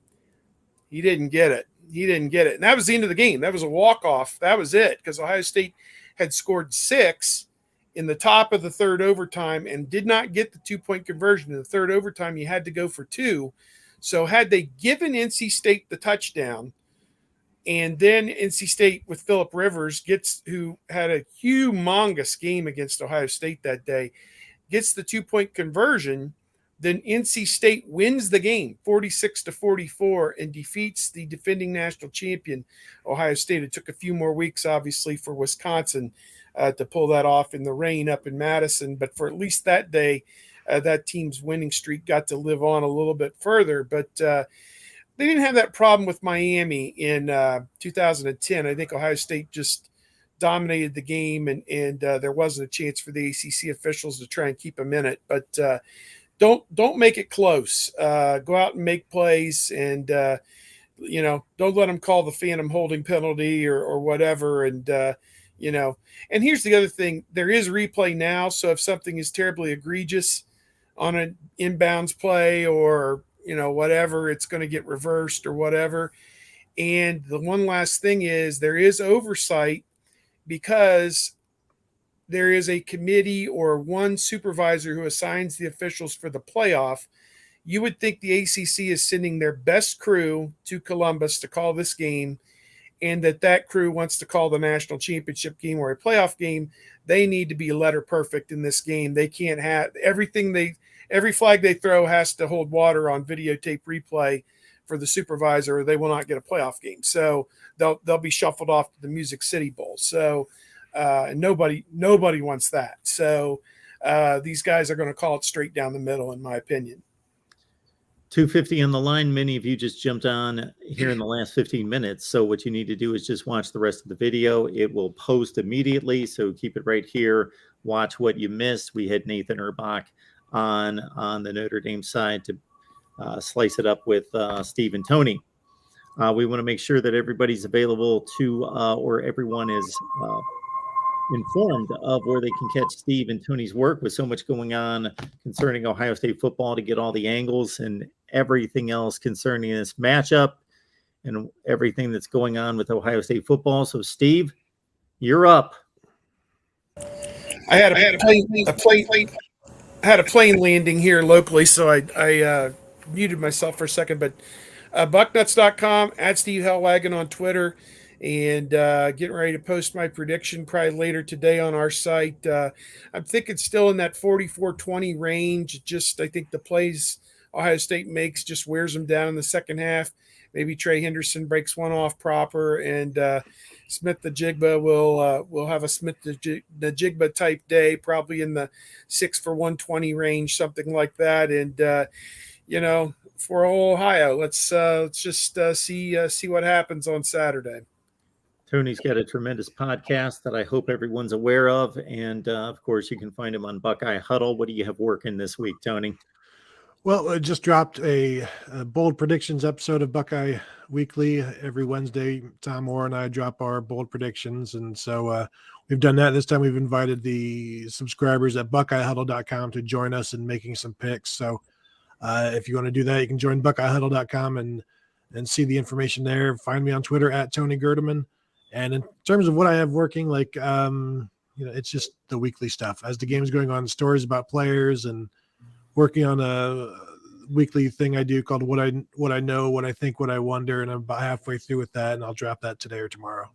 he didn't get it. He didn't get it. And that was the end of the game. That was a walk-off. That was it, because Ohio State had scored 6 in the top of the third overtime and did not get the 2-point conversion. In the third overtime, you had to go for 2. So had they given NC State the touchdown, and then NC State with Phillip Rivers who had a humongous game against Ohio State that day, gets the 2-point conversion, then NC State wins the game 46-44 and defeats the defending national champion Ohio State. It took a few more weeks, obviously, for Wisconsin to pull that off in the rain up in Madison. But for at least that day, that team's winning streak got to live on a little bit further. But they didn't have that problem with Miami in 2010. I think Ohio State just dominated the game, and there wasn't a chance for the ACC officials to try and keep them in it. But don't make it close. Go out and make plays, and don't let them call the phantom holding penalty or whatever. And and here's the other thing: there is replay now, so if something is terribly egregious on an inbounds play or whatever, it's going to get reversed or whatever. And the one last thing is there is oversight, because there is a committee or one supervisor who assigns the officials for the playoff. You would think the ACC is sending their best crew to Columbus to call this game, and that crew wants to call the national championship game or a playoff game. They need to be letter perfect in this game. They can't have every flag they throw has to hold water on videotape replay for the supervisor, or they will not get a playoff game. So they'll be shuffled off to the Music City Bowl. So nobody wants that. So these guys are going to call it straight down the middle, in my opinion. 250 on the line. Many of you just jumped on here in the last 15 minutes. So what you need to do is just watch the rest of the video. It will post immediately. So keep it right here. Watch what you missed. We had Nathan Erbach on the Notre Dame side to slice it up with Steve and Tony. We want to make sure that everybody's available to, or everyone is informed of where they can catch Steve and Tony's work with so much going on concerning Ohio State football to get all the angles and everything else concerning this matchup and everything that's going on with Ohio State football. So, Steve, you're up. I had a plane landing here locally, so I muted myself for a second. But bucknuts.com, at Steve Hellwagon on Twitter, and getting ready to post my prediction probably later today on our site. I'm thinking still in that 44-20 range. Just I think the plays Ohio State makes just wears them down in the second half. Maybe Trey Henderson breaks one off proper, and Smith the Jigba will have a Smith the Jigba type day, probably in the 6 for 120 range, something like that. And for Ohio, let's just see what happens on Saturday. Tony's got a tremendous podcast that I hope everyone's aware of, and of course, you can find him on Buckeye Huddle. What do you have working this week, Tony? Well, I just dropped a bold predictions episode of Buckeye Weekly every Wednesday. Tom Moore and I drop our bold predictions. And so we've done that. This time we've invited the subscribers at BuckeyeHuddle.com to join us in making some picks. So if you want to do that, you can join BuckeyeHuddle.com and see the information there. Find me on Twitter at Tony Gerdeman. And in terms of what I have working, it's just the weekly stuff. As the game's going on, stories about players and working on a weekly thing I do called What I Know, What I Think, What I Wonder, and I'm about halfway through with that, and I'll drop that today or tomorrow.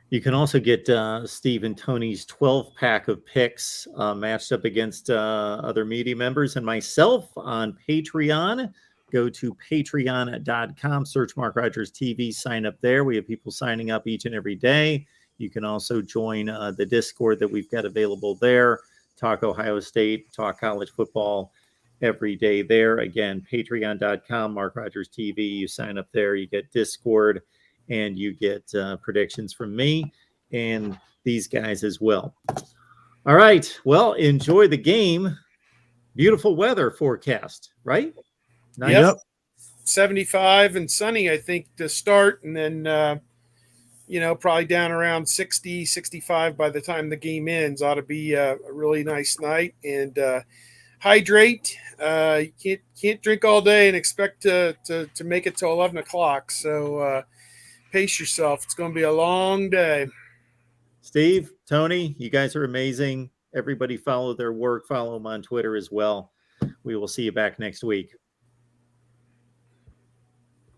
You can also get Steve and Tony's 12-pack of picks matched up against other media members and myself on Patreon. Go to patreon.com, search Mark Rogers TV, sign up there. We have people signing up each and every day. You can also join the Discord that we've got available there. Talk Ohio State, talk college football every day there. Again, patreon.com, Mark Rogers TV. You sign up there, you get Discord, and you get predictions from me and these guys as well. All right. Well, enjoy the game. Beautiful weather forecast, right? Nice. Yep. 75 and sunny, I think, to start, and then probably down around 60, 65 by the time the game ends. Ought to be a really nice night. And hydrate. You can't drink all day and expect to make it till 11 o'clock. So pace yourself. It's going to be a long day. Steve, Tony, you guys are amazing. Everybody follow their work. Follow them on Twitter as well. We will see you back next week.